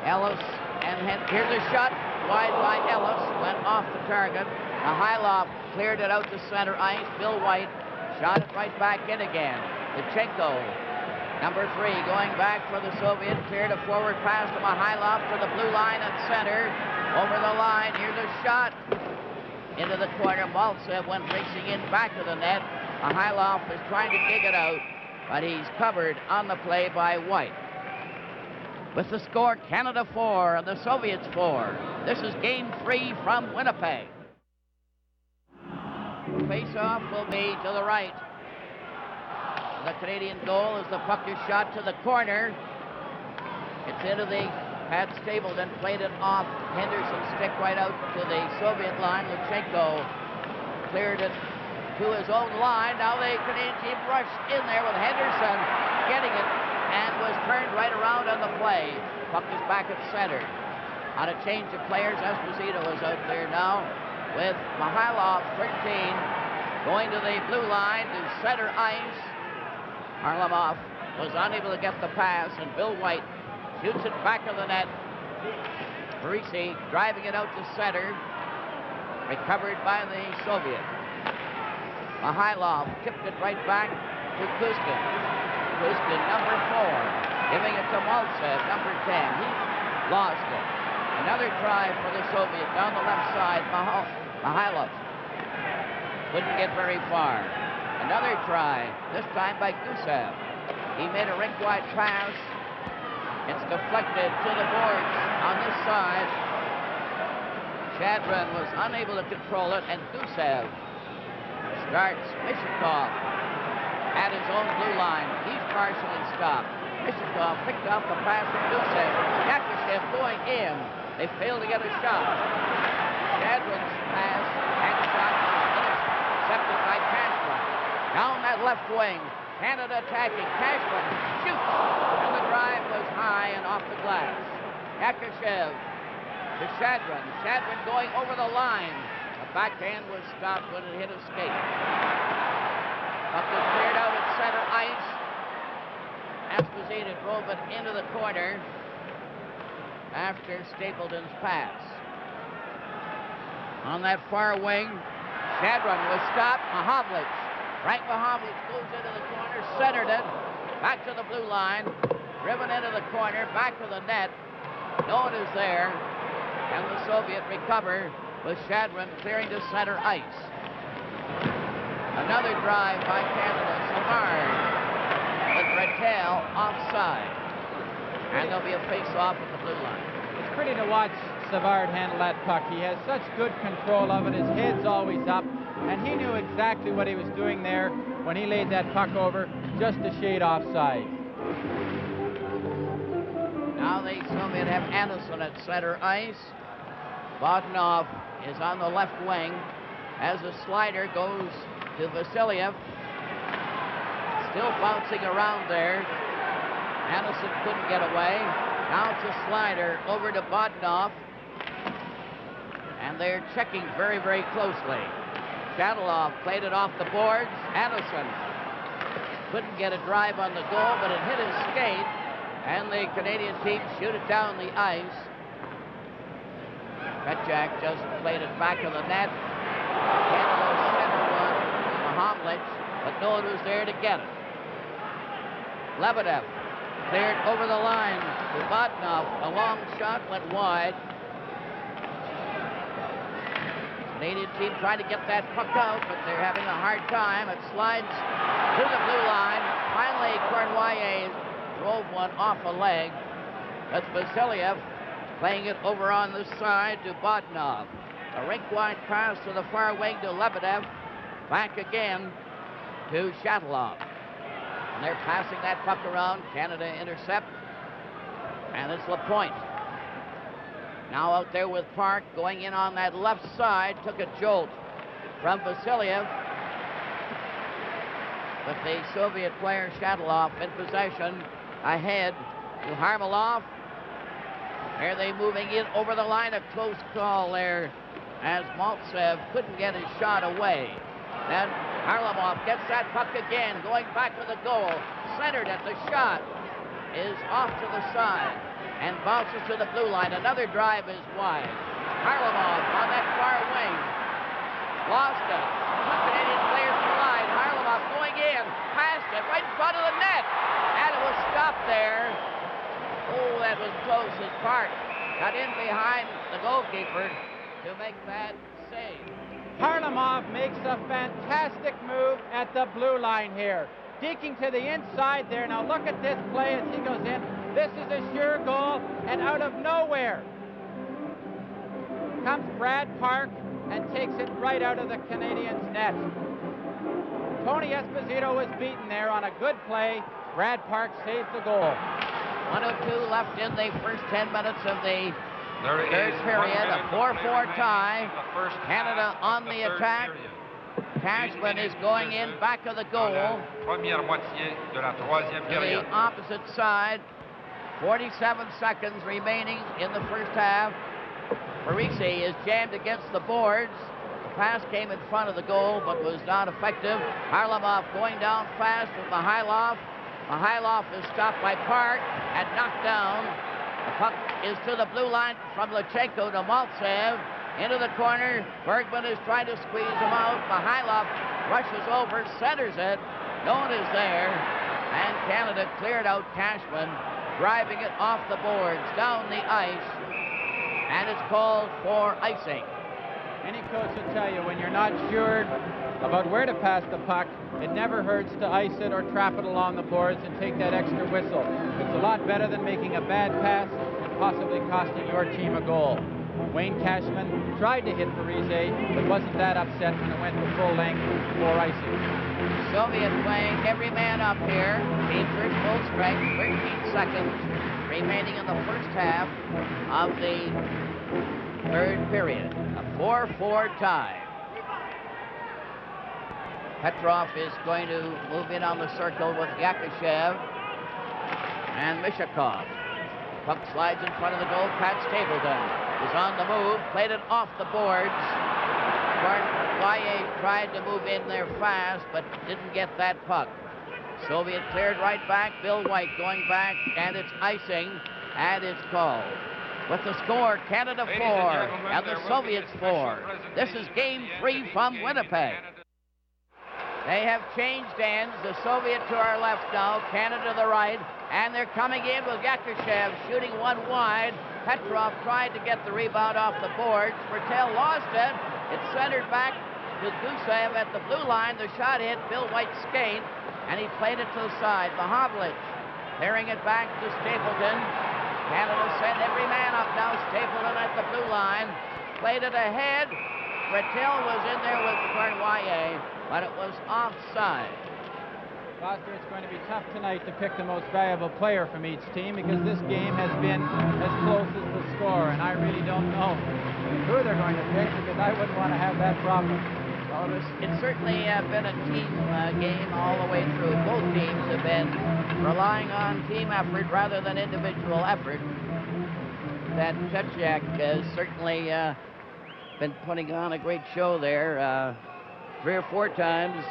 Ellis, and here's a shot. Wide by Ellis, went off the target. Mikhailov cleared it out to center ice. Bill White shot it right back in again. Tichenko, number 3, going back for the Soviet. Cleared a forward pass to Mikhailov for the blue line at center. Over the line, here's a shot. Into the corner, Maltsev went racing in back of the net. Mikhailov is trying to dig it out, but he's covered on the play by White. With the score, Canada 4 and the Soviets 4. This is game 3 from Winnipeg. Face-off will be to the right. The Canadian goal as the puck is shot to the corner. It's into the Pat Stapleton, played it off Henderson's stick right out to the Soviet line. Luchenko cleared it to his own line. Now the Canadian team rushed in there with Henderson getting it, and was turned right around on the play. Puck is back at center. On a change of players, Esposito is out there now with Mikhailov, 13, going to the blue line to center ice. Harlamov was unable to get the pass, and Bill White shoots it back of the net. Parisi driving it out to center. Recovered by the Soviet. Mikhailov tipped it right back to Kuzkin. Kuzkin, number 4, giving it to Maltsev, number 10. He lost it. Another try for the Soviet down the left side. Mikhailov couldn't get very far. Another try, this time by Gusev. He made a rink-wide pass. It's deflected to the boards on this side. Shadron was unable to control it, and Gusev starts Mishikov at his own blue line. He's partially stopped. Mishikov picked up the pass from Gusev. Yakashev going in. They failed to get a shot. Shadron's pass and shot intercepted by Cashman. Down that left wing. Canada attacking. Cashman shoots. And the drive was high and off the glass. Yakashev to Shadron. Shadron going over the line. The backhand was stopped when it hit a skate. Puck was cleared out at center ice. Esposito drove it into the corner after Stapleton's pass. On that far wing, Shadron was stopped. Mahovlich. Frank Mahovlich goes into the corner, centered it, back to the blue line, driven into the corner, back to the net. No one is there, and the Soviet recover with Shadron clearing to center ice. Another drive by Canada. Savard with Rattel offside. And there'll be a face-off at the blue line. It's pretty to watch Savard handle that puck. He has such good control of it. His head's always up, and he knew exactly what he was doing there when he laid that puck over, just a shade offside. Now the Soviet have Anderson at center ice. Bogdanov is on the left wing as the slider goes to Vasiliev. Still bouncing around there. Anderson couldn't get away. Now it's a slider over to Bogdanov. And they're checking very, very closely. Shadalov played it off the boards. Anderson couldn't get a drive on the goal, but it hit his skate. And the Canadian team shoot it down the ice. Petchak just played it back of the net. Canada center one, Mahovlich, but no one was there to get it. Lebedev cleared over the line to Bogdanov. A long shot went wide. Canadian team trying to get that puck out, but they're having a hard time. It slides to the blue line. Finally, Cournoyer drove one off a leg. That's Vasiliev playing it over on the side to Bodnov. A rink-wide pass to the far wing to Lebedev. Back again to Shatilov. And they're passing that puck around. Canada intercept. And it's Lapointe. Now out there with Park going in on that left side. Took a jolt from Vasiliev. But the Soviet player Shatilov in possession. Ahead to Harmelov. Are they moving in over the line? A close call there as Maltsev couldn't get his shot away. Then Harlamov gets that puck again, going back to the goal. Centered at the shot is off to the side and bounces to the blue line. Another drive is wide. Harlamov on that far wing. Lost it. Two Canadian players collide. Harlamov going in, passed it right in front of the net. And it was stopped there. Oh, that was close as Park got in behind the goalkeeper to make that save. Harlamov makes a fantastic move at the blue line here. Deking to the inside there. Now look at this play as he goes in. This is a sure goal, and out of nowhere comes Brad Park and takes it right out of the Canadians' net. Tony Esposito was beaten there on a good play. Brad Park saves the goal. 1:02 left in the first 10 minutes of the third period. A 4-4 tie. Canada on the attack. Cashman is going in back of the goal. To the opposite side. 47 seconds remaining in the first half. Parisi is jammed against the boards. The pass came in front of the goal but was not effective. Harlamov going down fast with Mihailov. Mihailov is stopped by Park and knocked down. The puck is to the blue line from Lachenko to Maltsev. Into the corner. Bergman is trying to squeeze him out. Mihailov rushes over, centers it. No one is there. And Canada cleared out Cashman, driving it off the boards, down the ice. And it's called for icing. Any coach will tell you when you're not sure about where to pass the puck, it never hurts to ice it or trap it along the boards and take that extra whistle. It's a lot better than making a bad pass and possibly costing your team a goal. Wayne Cashman tried to hit Parise, but wasn't that upset when it went to full length for icing. Soviet playing every man up here. Teams are at full strength. 13 seconds remaining in the first half of the third period. A 4-4 tie. Petrov is going to move in on the circle with Yakushev and Mishakov. Puck slides in front of the goal. Pat Stapleton is on the move. Played it off the boards. Valle tried to move in there fast, but didn't get that puck. Soviet cleared right back. Bill White going back, and it's icing, and it's called. With the score, Canada 4 and the Soviets 4. This is Game 3 from Winnipeg. They have changed ends. The Soviet to our left now, Canada to the right, and they're coming in with Yakushev shooting one wide. Petrov tried to get the rebound off the boards. Bertel lost it. It's centered back to Gusev at the blue line. The shot hit Bill White's skate, and he played it to the side. Mahovlich clearing it back to Stapleton. Canada sent every man up now. Stapleton at the blue line. Played it ahead. Bertel was in there with Cornwallis, but it was offside. Foster, it's going to be tough tonight to pick the most valuable player from each team because this game has been as close as the score, and I really don't know who they're going to pick because I wouldn't want to have that problem. Well, it's certainly been a team game all the way through. Both teams have been relying on team effort rather than individual effort. That Chechak has certainly been putting on a great show there. 3 or 4 times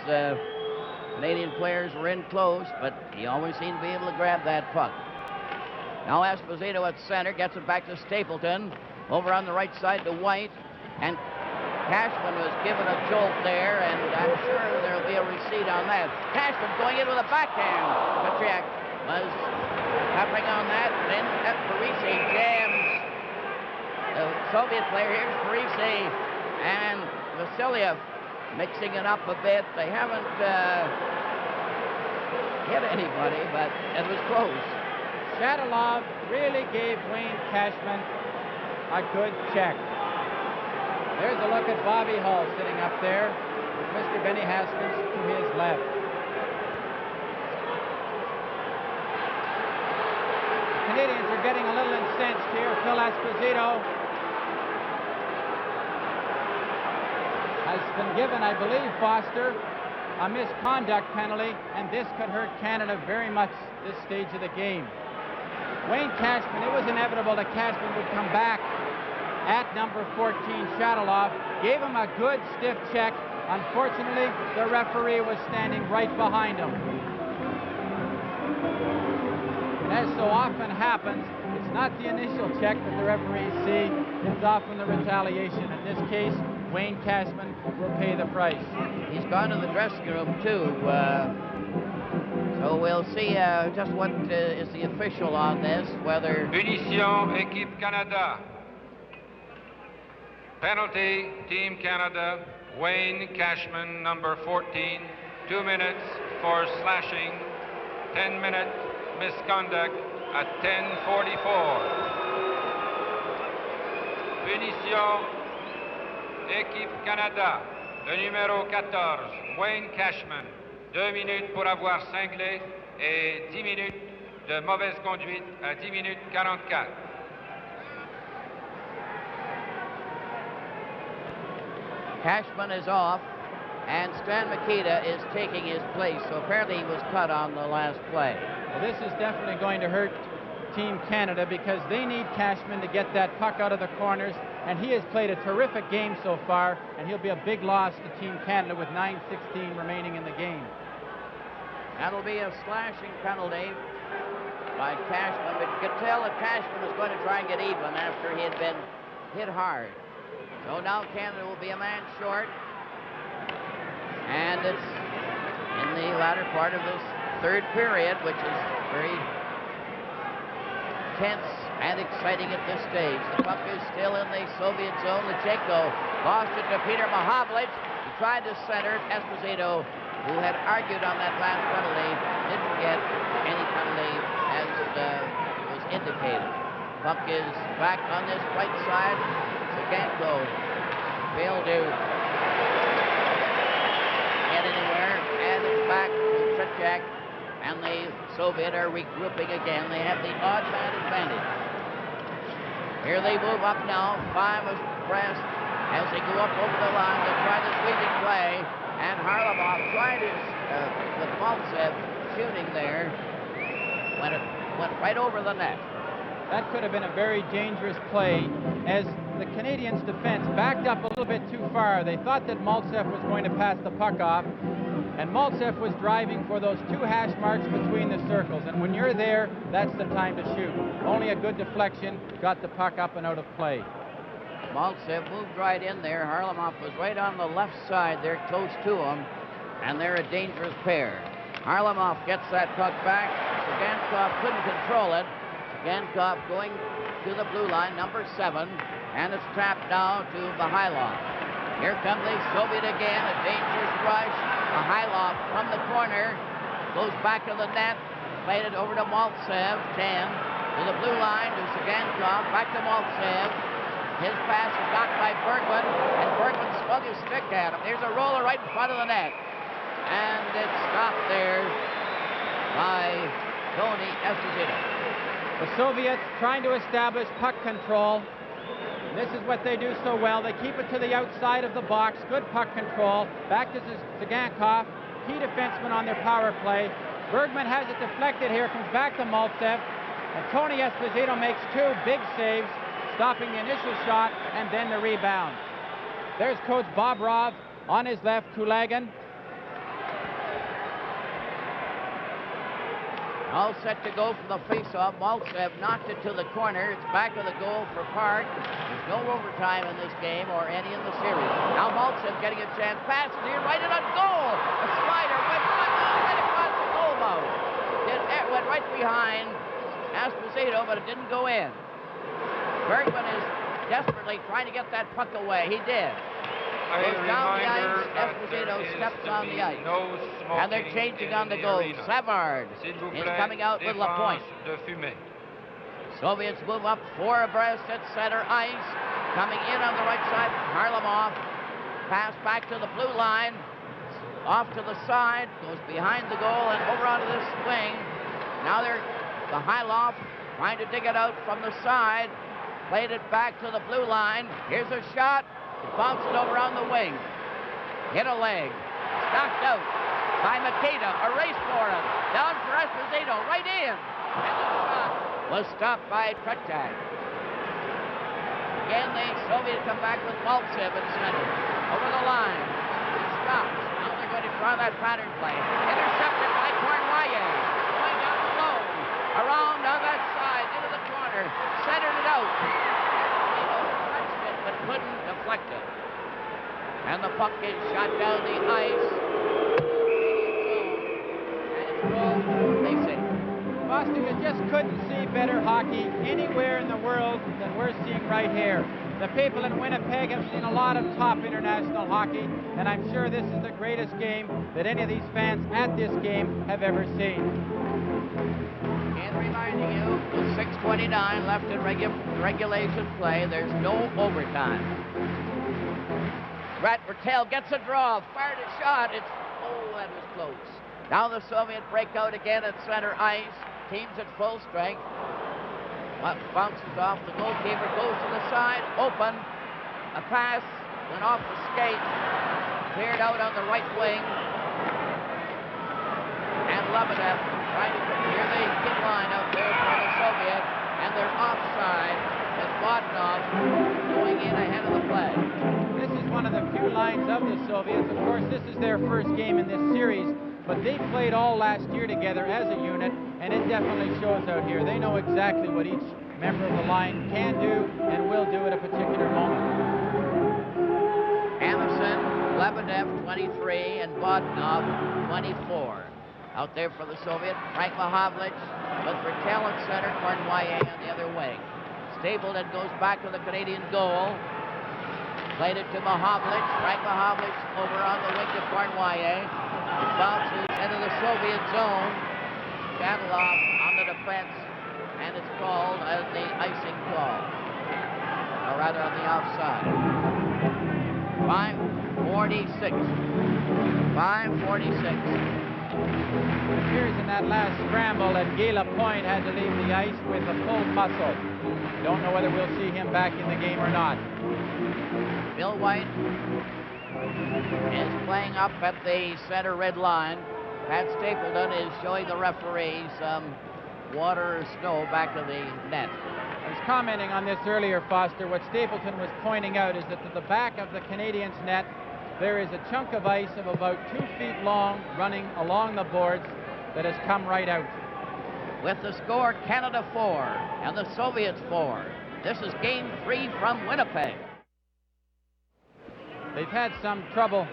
Canadian players were in close, but he always seemed to be able to grab that puck. Now Esposito at center, gets it back to Stapleton. Over on the right side to White, and Cashman was given a jolt there, and I'm sure there'll be a receipt on that. Cashman going in with a backhand. Chechak was peppering on that, then at Parisi jams the Soviet player. Here's Parisi and Vasiliev mixing it up a bit. They haven't hit anybody, but it was close. Shatilov really gave Wayne Cashman a good check. There's a look at Bobby Hall sitting up there with Mr. Benny Haskins to his left. The Canadians are getting a little incensed here. Phil Esposito has been given, I believe, Foster, a misconduct penalty, and this could hurt Canada very much this stage of the game. Wayne Cashman, it was inevitable that Cashman would come back at number 14, Shatilov, gave him a good stiff check. Unfortunately, the referee was standing right behind him. And as so often happens, it's not the initial check that the referees see, it's often the retaliation. In this case, Wayne Cashman will pay the price. He's gone to the dressing room, too. So we'll see just what is the official on this, whether... Punition, Équipe Canada. Penalty, Team Canada, Wayne Cashman, number 14, 2 minutes for slashing, 10-minute misconduct at 10:44. Punition, Équipe Canada, le numéro 14, Wayne Cashman, 2 minutes pour avoir cinglé et 10 minutes de mauvaise conduite à 10 minutes 44. Cashman is off, and Stan Mikita is taking his place. So apparently he was cut on the last play. Well, this is definitely going to hurt Team Canada because they need Cashman to get that puck out of the corners, and he has played a terrific game so far, and he'll be a big loss to Team Canada with 9:16 remaining in the game. That'll be a slashing penalty by Cashman, but you could tell that Cashman was going to try and get even after he had been hit hard. So now Canada will be a man short, and it's in the latter part of this third period, which is very tense and exciting at this stage. The puck is still in the Soviet zone. Lechenko lost it to Peter Mahavlich. He tried to center it. Esposito, who had argued on that last penalty, didn't get any penalty as was indicated. Puck is back on this right side. Zaganko failed to get anywhere, and it's back to Tretiak, and the Soviet are regrouping again. They have the odd man advantage. Here they move up now. 5 is pressed as they go up over the line. They try the sweeping play, and Harlamov tried his with Maltsev shooting there. Went right over the net. That could have been a very dangerous play as the Canadians' defense backed up a little bit too far. They thought that Maltsev was going to pass the puck off, and Maltsev was driving for those 2 hash marks between the circles. And when you're there, that's the time to shoot. Only a good deflection got the puck up and out of play. Maltsev moved right in there. Harlamov was right on the left side there, close to him, and they're a dangerous pair. Harlamov gets that puck back. Gankov couldn't control it. Gankov going to the blue line, number 7, and it's trapped now to Mihailov. Here comes the Soviet again, a dangerous rush. Mihailov from the corner goes back to the net, played it over to Maltsev, 10, to the blue line to Gankov, back to Maltsev. His pass is knocked by Bergman, and Bergman swung his stick at him. There's a roller right in front of the net, and it's stopped there by Tony Esposito. The Soviets trying to establish puck control. This is what they do so well. They keep it to the outside of the box. Good puck control. Back to Zagankov, key defenseman on their power play. Bergman has it deflected here, comes back to Maltsev. And Tony Esposito makes 2 big saves, stopping the initial shot and then the rebound. There's Coach Bobrov on his left, Kulagin. All set to go from the faceoff. Maltsev knocked it to the corner. It's back of the goal for Park. There's no overtime in this game or any in the series. Now Maltsev getting a chance. Pass here, right in on goal. A slider went right across the goal mouth. It went right behind Esposito, but it didn't go in. Bergman is desperately trying to get that puck away. He did. Goes down the ice. Esposito steps on the ice. And they're changing on the goal. Savard is coming out with Lapointe. Soviets move up 4 abreast at center ice. Coming in on the right side, Harlamov. Pass back to the blue line. Off to the side, goes behind the goal and over onto this wing. Now they're Mihailov trying to dig it out from the side. Played it back to the blue line. Here's a shot. It bounces over on the wing. Hit a leg. Knocked out by Makita. A race for him. Down for Esposito. Right in. And the shot was stopped by Tretak. Again, the Soviets come back with Maltsev at center. Over the line. It stops. Now they're going to try that pattern play. Intercepted by Cornwallis. Going down low. Around on that side. Into the corner. Centered it out. He touched it, but couldn't deflect it. And the puck is shot down the ice. And it's rolled to Racing. Foster, you just couldn't see better hockey anywhere in the world than we're seeing right here. The people in Winnipeg have seen a lot of top international hockey, and I'm sure this is the greatest game that any of these fans at this game have ever seen. And reminding you, with 6:29 left in regulation play, there's no overtime. Brett Bertel gets a draw, fired a shot. That was close. Now the Soviet break out again at center ice. Team's at full strength. Bounces off the goalkeeper, goes to the side, open. A pass went off the skate, cleared out on the right wing. And Lebedev trying to clear the hit line out there for the Soviet. And they're offside with Vodnov going in ahead of the play. This is one of the few lines of the Soviets. Of course, this is their first game in this series, but they played all last year together as a unit, and it definitely shows out here. They know exactly what each member of the line can do and will do at a particular moment. Anderson, Lebedev, 23, and Vodnov, 24. Out there for the Soviet, Frank Mahavlich with Bertel at center, Cornwallis on the other wing. Stapleton goes back to the Canadian goal. Played it to Mahavlich. Frank Mahavlich over on the wing to Cornwallis. It bounces into the Soviet zone. Shatilov on the defense, and it's called as the icing call. Or rather on the offside. 5:46. 5:46. It appears in that last scramble that Guy Lapointe had to leave the ice with a pulled muscle. Don't know whether we'll see him back in the game or not. Bill White is playing up at the center red line. Pat Stapleton is showing the referee some water or snow back to the net. I was commenting on this earlier, Foster. What Stapleton was pointing out is that to the back of the Canadiens' net, there is a chunk of ice of about 2 feet long running along the boards that has come right out. With the score, Canada 4 and the Soviets 4. This is Game 3 from Winnipeg. They've had some trouble.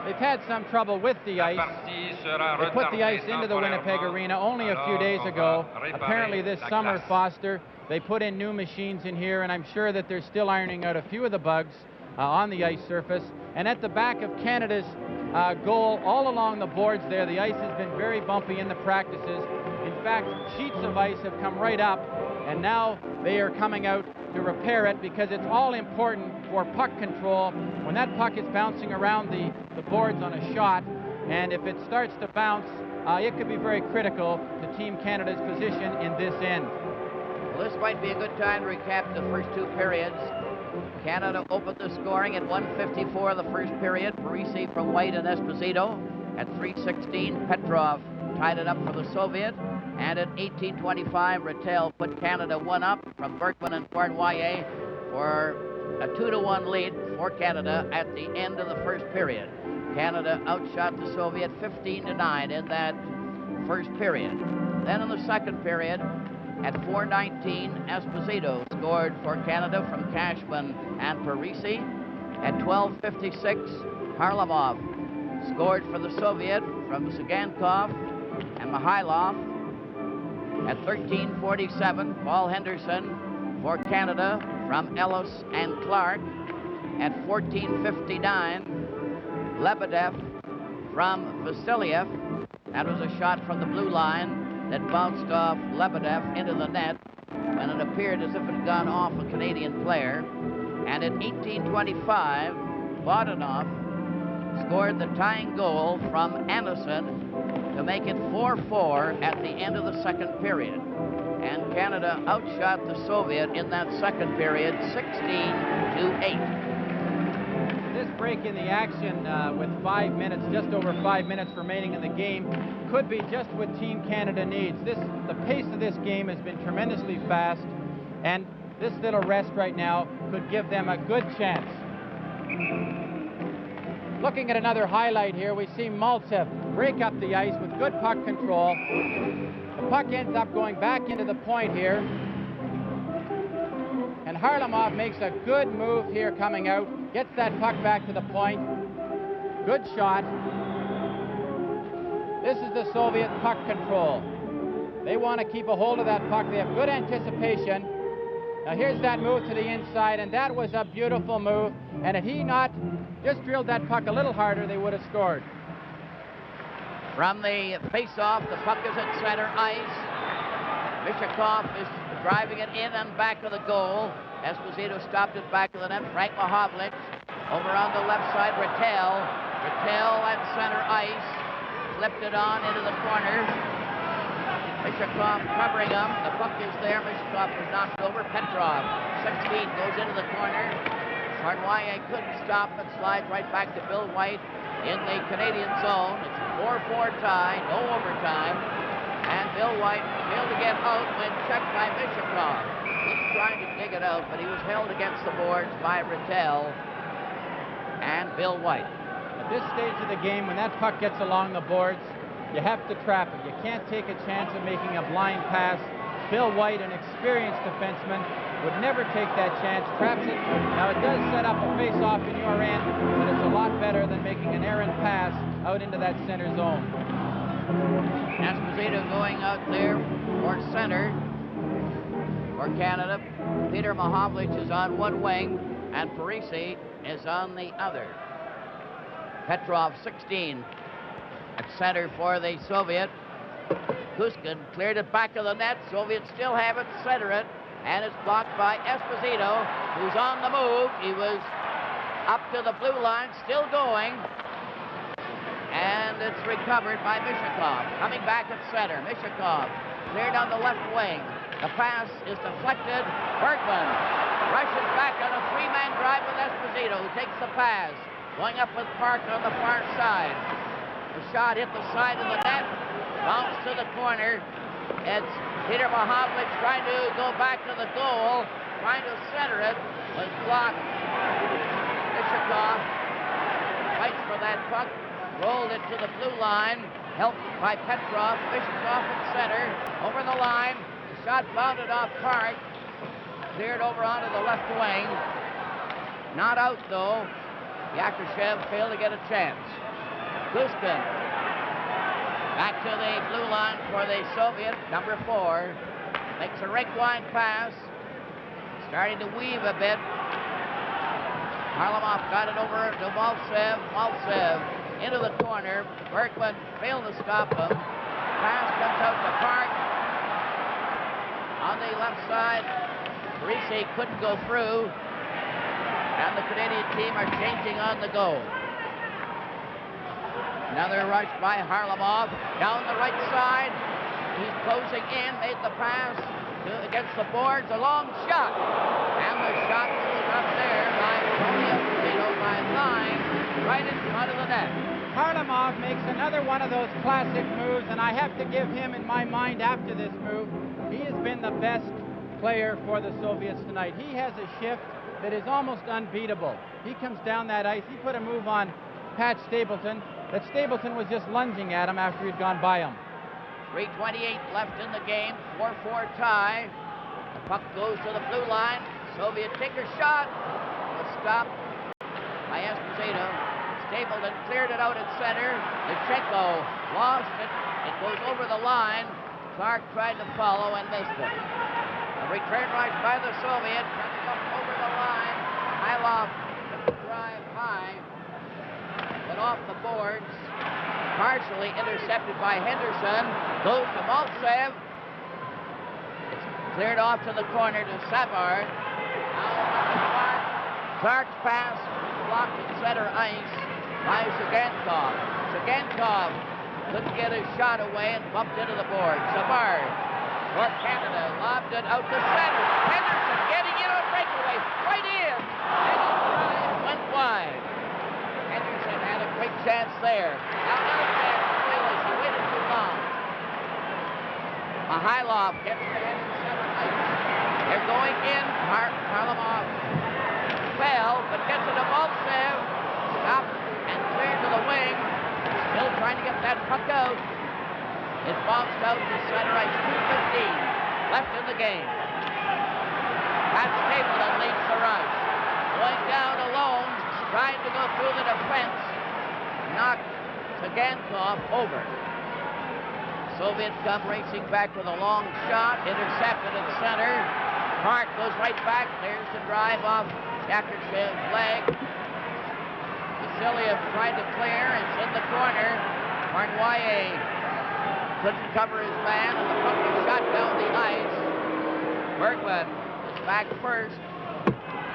They've had some trouble with the ice. They put the ice into the Winnipeg Arena only a few days ago. Apparently this summer, Foster, they put in new machines in here, and I'm sure that they're still ironing out a few of the bugs on the ice surface. And at the back of Canada's goal, all along the boards there, the ice has been very bumpy in the practices. In fact, sheets of ice have come right up, and now they are coming out to repair it because it's all important for puck control. When that puck is bouncing around the boards on a shot, and if it starts to bounce, it could be very critical to Team Canada's position in this end. Well, this might be a good time to recap the first 2 periods. Canada opened the scoring at 1:54 the first period. Parisi from White and Esposito. At 3:16, Petrov tied it up for the Soviet. And at 18:25, Rattel put Canada 1 up from Bergman and Cornwallis for a 2-1 lead for Canada at the end of the first period. Canada outshot the Soviet 15-9 in that first period. Then in the second period, at 4:19, Esposito scored for Canada from Cashman and Parisi. At 12:56, Harlamov scored for the Soviet from Sigankov and Mihailov. At 13:47, Paul Henderson for Canada from Ellis and Clark. At 14:59, Lebedev from Vasiliev. That was a shot from the blue line that bounced off Lebedev into the net. when it appeared as if it had gone off a Canadian player. And in 1825, Bodenoff scored the tying goal from Anderson to make it 4-4 at the end of the second period. And Canada outshot the Soviet in that second period 16-8. This break in the action with 5 minutes, just over 5 minutes remaining in the game, could be just what Team Canada needs. The pace of this game has been tremendously fast, and this little rest right now could give them a good chance. Looking at another highlight here, we see Maltsev break up the ice with good puck control. The puck ends up going back into the point here. And Harlamov makes a good move here coming out, gets that puck back to the point. Good shot. This is the Soviet puck control. They want to keep a hold of that puck. They have good anticipation. Now here's that move to the inside, and that was a beautiful move. And had he not just drilled that puck a little harder, they would have scored. From the face-off, the puck is at center ice. Mishakov is driving it in and back of the goal. Esposito stopped it back of the net. Frank Mahovlich over on the left side. Rattel at center ice. Flipped it on into the corner. Mishakov covering him. The puck is there. Mishakov was knocked over. Petrov, 6 feet, goes into the corner. Charnoyer couldn't stop it. Slides right back to Bill White in the Canadian zone. It's a 4-4 tie, no overtime. And Bill White failed to get out when checked by Mishakov. He's trying to dig it out, but he was held against the boards by Rattel and Bill White. At this stage of the game, when that puck gets along the boards, you have to trap it. You can't take a chance of making a blind pass. Bill White, an experienced defenseman, would never take that chance, traps it. Now it does set up a face-off in your end, but it's a lot better than making an errant pass out into that center zone. Esposito going out there for center for Canada. Peter Mahovlich is on one wing, and Parisi is on the other. Petrov, 16, at center for the Soviet. Kuskin cleared it back of the net. Soviets still have it, center it, and it's blocked by Esposito, who's on the move. He was up to the blue line, still going. And it's recovered by Mishakov. Coming back at center. Mishakov cleared on the left wing. The pass is deflected. Bergman rushes back on a three-man drive with Esposito, who takes the pass. Going up with Park on the far side. The shot hit the side of the net. Bounced to the corner. It's Peter Mahovlich trying to go back to the goal. Trying to center it. Was blocked. Mishakov fights for that puck. Rolled it to the blue line, helped by Petrov. Mishakov at center, over the line. The shot bounded off Park, cleared over onto the left wing. Not out though. Yakushev failed to get a chance. Kuskin back to the blue line for the Soviet, number 4. Makes a rink-wide pass, starting to weave a bit. Harlamov got it over to Maltsev. Maltsev into the corner. Bergman failed to stop him. Pass comes out to Park. On the left side, Parisi couldn't go through. And the Canadian team are changing on the go. Another rush by Harlamov. Down the right side. He's closing in, made the pass against the boards. A long shot. And the shot was up there by Esposito by line, right in front of the net. Harlamov makes another one of those classic moves, and I have to give him, in my mind, after this move, he has been the best player for the Soviets tonight. He has a shift that is almost unbeatable. He comes down that ice. He put a move on Pat Stapleton that Stapleton was just lunging at him after he'd gone by him. 3:28 left in the game, 4-4 tie. The puck goes to the blue line. Soviet take a shot. Was stopped by Esposito. Stapleton cleared it out at center. Lichenko lost it. It goes over the line. Clark tried to follow and missed it. A return rush by the Soviet. Coming up over the line. Milov took the drive high. Went off the boards. Partially intercepted by Henderson. Goes to Maltsev. It's Cleared off to the corner to Savard. Clark's pass blocked at center ice by Shagankov. Shagankov couldn't get his shot away and bumped into the board. Savard for Canada lobbed it out to center. Henderson getting in on breakaway. Right in. And his drive went wide. Henderson had a quick chance there. Now another chance for Wheelers. He waited too long. Mihailov gets the head in center ice. They're going in. Harlamov fell, but gets it to Maltsev. Stopped and cleared to the wing. Still trying to get that puck out. It bounced out to center ice. 2:15 left in the game. Pat Stapleton leads the rush. Going down alone, trying to go through the defense. Knocked Shagankov over. Soviets come racing back with a long shot. Intercepted at center. Park goes right back. There's the drive off Yakershev's leg. Vasiliev tried to clear. It's in the corner. Marnoyer couldn't cover his man, and the puck was shot down the ice. Bergman is back first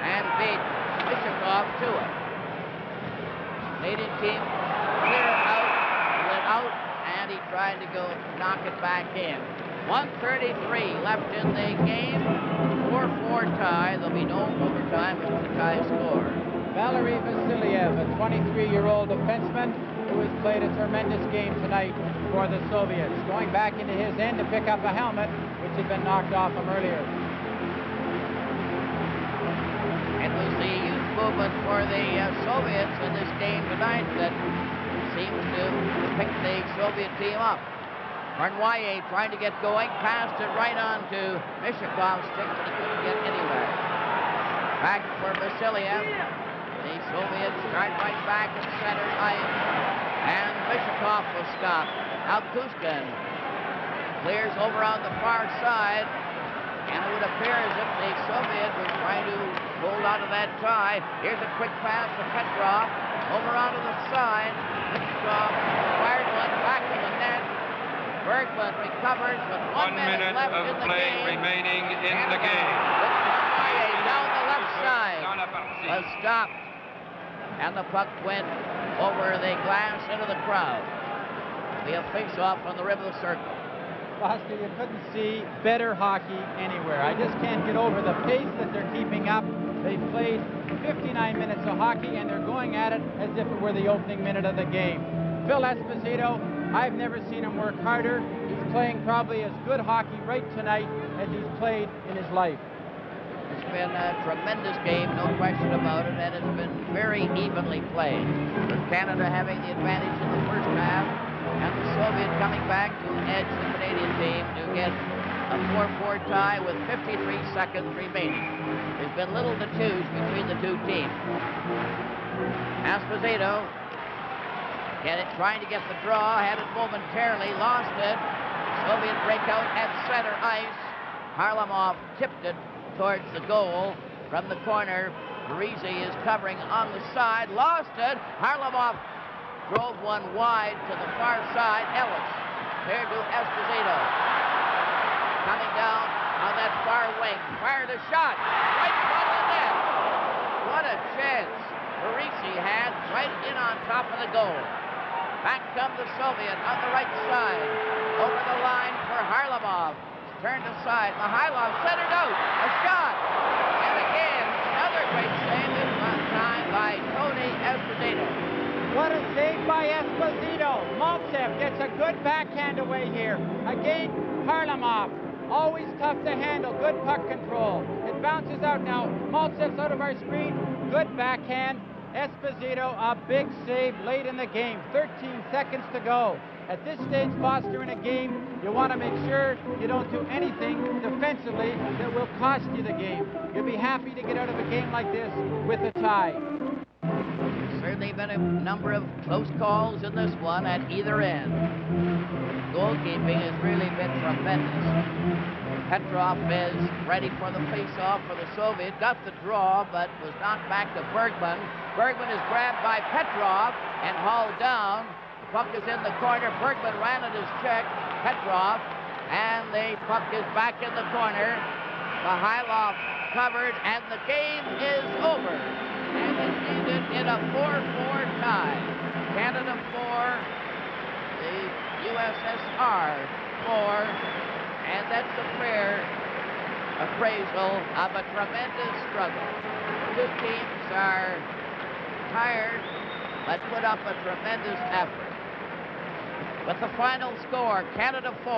and beat Mishakov to it. Canadian team clear out, lit out, and he tried to go knock it back in. 1:33 left in the game. 4-4 tie. There'll be no overtime if it's a tie score. Valery Vasiliev, a 23-year-old defenseman who has played a tremendous game tonight for the Soviets. Going back into his end to pick up a helmet, which had been knocked off him earlier. It was the movement for the Soviets in this game tonight that seems to pick the Soviet team up. Marnoyer trying to get going, passed it right on to Mishakov's stick, but he couldn't get anywhere. Back for Vasiliev. The Soviets start right back in center ice, and Mishakov will stop. Now Kuskin clears over on the far side, and it would appear as if the Soviet was trying to hold on to that tie. Here's a quick pass to Petrov, over onto the side. Mishakov fired one back to the net. Bergman recovers with 1 minute left of in the play game. remaining in the game. Down the left side was stopped, and the puck went over the glass into the crowd. It'll be a face-off on the rim of the circle. Foster, you couldn't see better hockey anywhere. I just can't get over the pace that they're keeping up. They've played 59 minutes of hockey, and they're going at it as if it were the opening minute of the game. Phil Esposito, I've never seen him work harder. He's playing probably as good hockey right tonight as he's played in his life. It's been a tremendous game, no question about it, and it's been very evenly played, with Canada having the advantage in the first half, and the Soviet coming back to edge the Canadian team to get a 4-4 tie with 53 seconds remaining. There's been little to choose between the two teams. Esposito trying to get the draw, had it momentarily, lost it. Soviet breakout at center ice. Harlamov tipped it towards the goal from the corner. Parisi is covering on the side, lost it. Harlamov drove one wide to the far side. Ellis there to Esposito. Coming down on that far wing, fired a shot right in front of the net. What a chance Parisi had right in on top of the goal. Back comes the Soviet on the right side. Over the line for Harlamov. Turned aside. Mihailov centered out. A shot. And again, another great save this time by Tony Esposito. What a save by Esposito. Maltsev gets a good backhand away here. Again, Harlamov. Always tough to handle. Good puck control. It bounces out now. Maltsev's out of our screen. Good backhand. Esposito, a big save late in the game. 13 seconds to go. At this stage, Foster, in a game, you want to make sure you don't do anything defensively that will cost you the game. You'll be happy to get out of a game like this with a tie. There's certainly been a number of close calls in this one at either end. Goalkeeping has really been tremendous. Petrov is ready for the face-off for the Soviet. Got the draw, but was knocked back to Bergman. Bergman is grabbed by Petrov and hauled down. The puck is in the corner. Bergman ran at his check. Petrov And the puck is back in the corner. Mihailoff covered, and the game is over. And it's ended in a 4-4 tie. Canada 4, the USSR 4, and that's a fair appraisal of a tremendous struggle. Two teams are tired, but put up a tremendous effort. With the final score, Canada 4,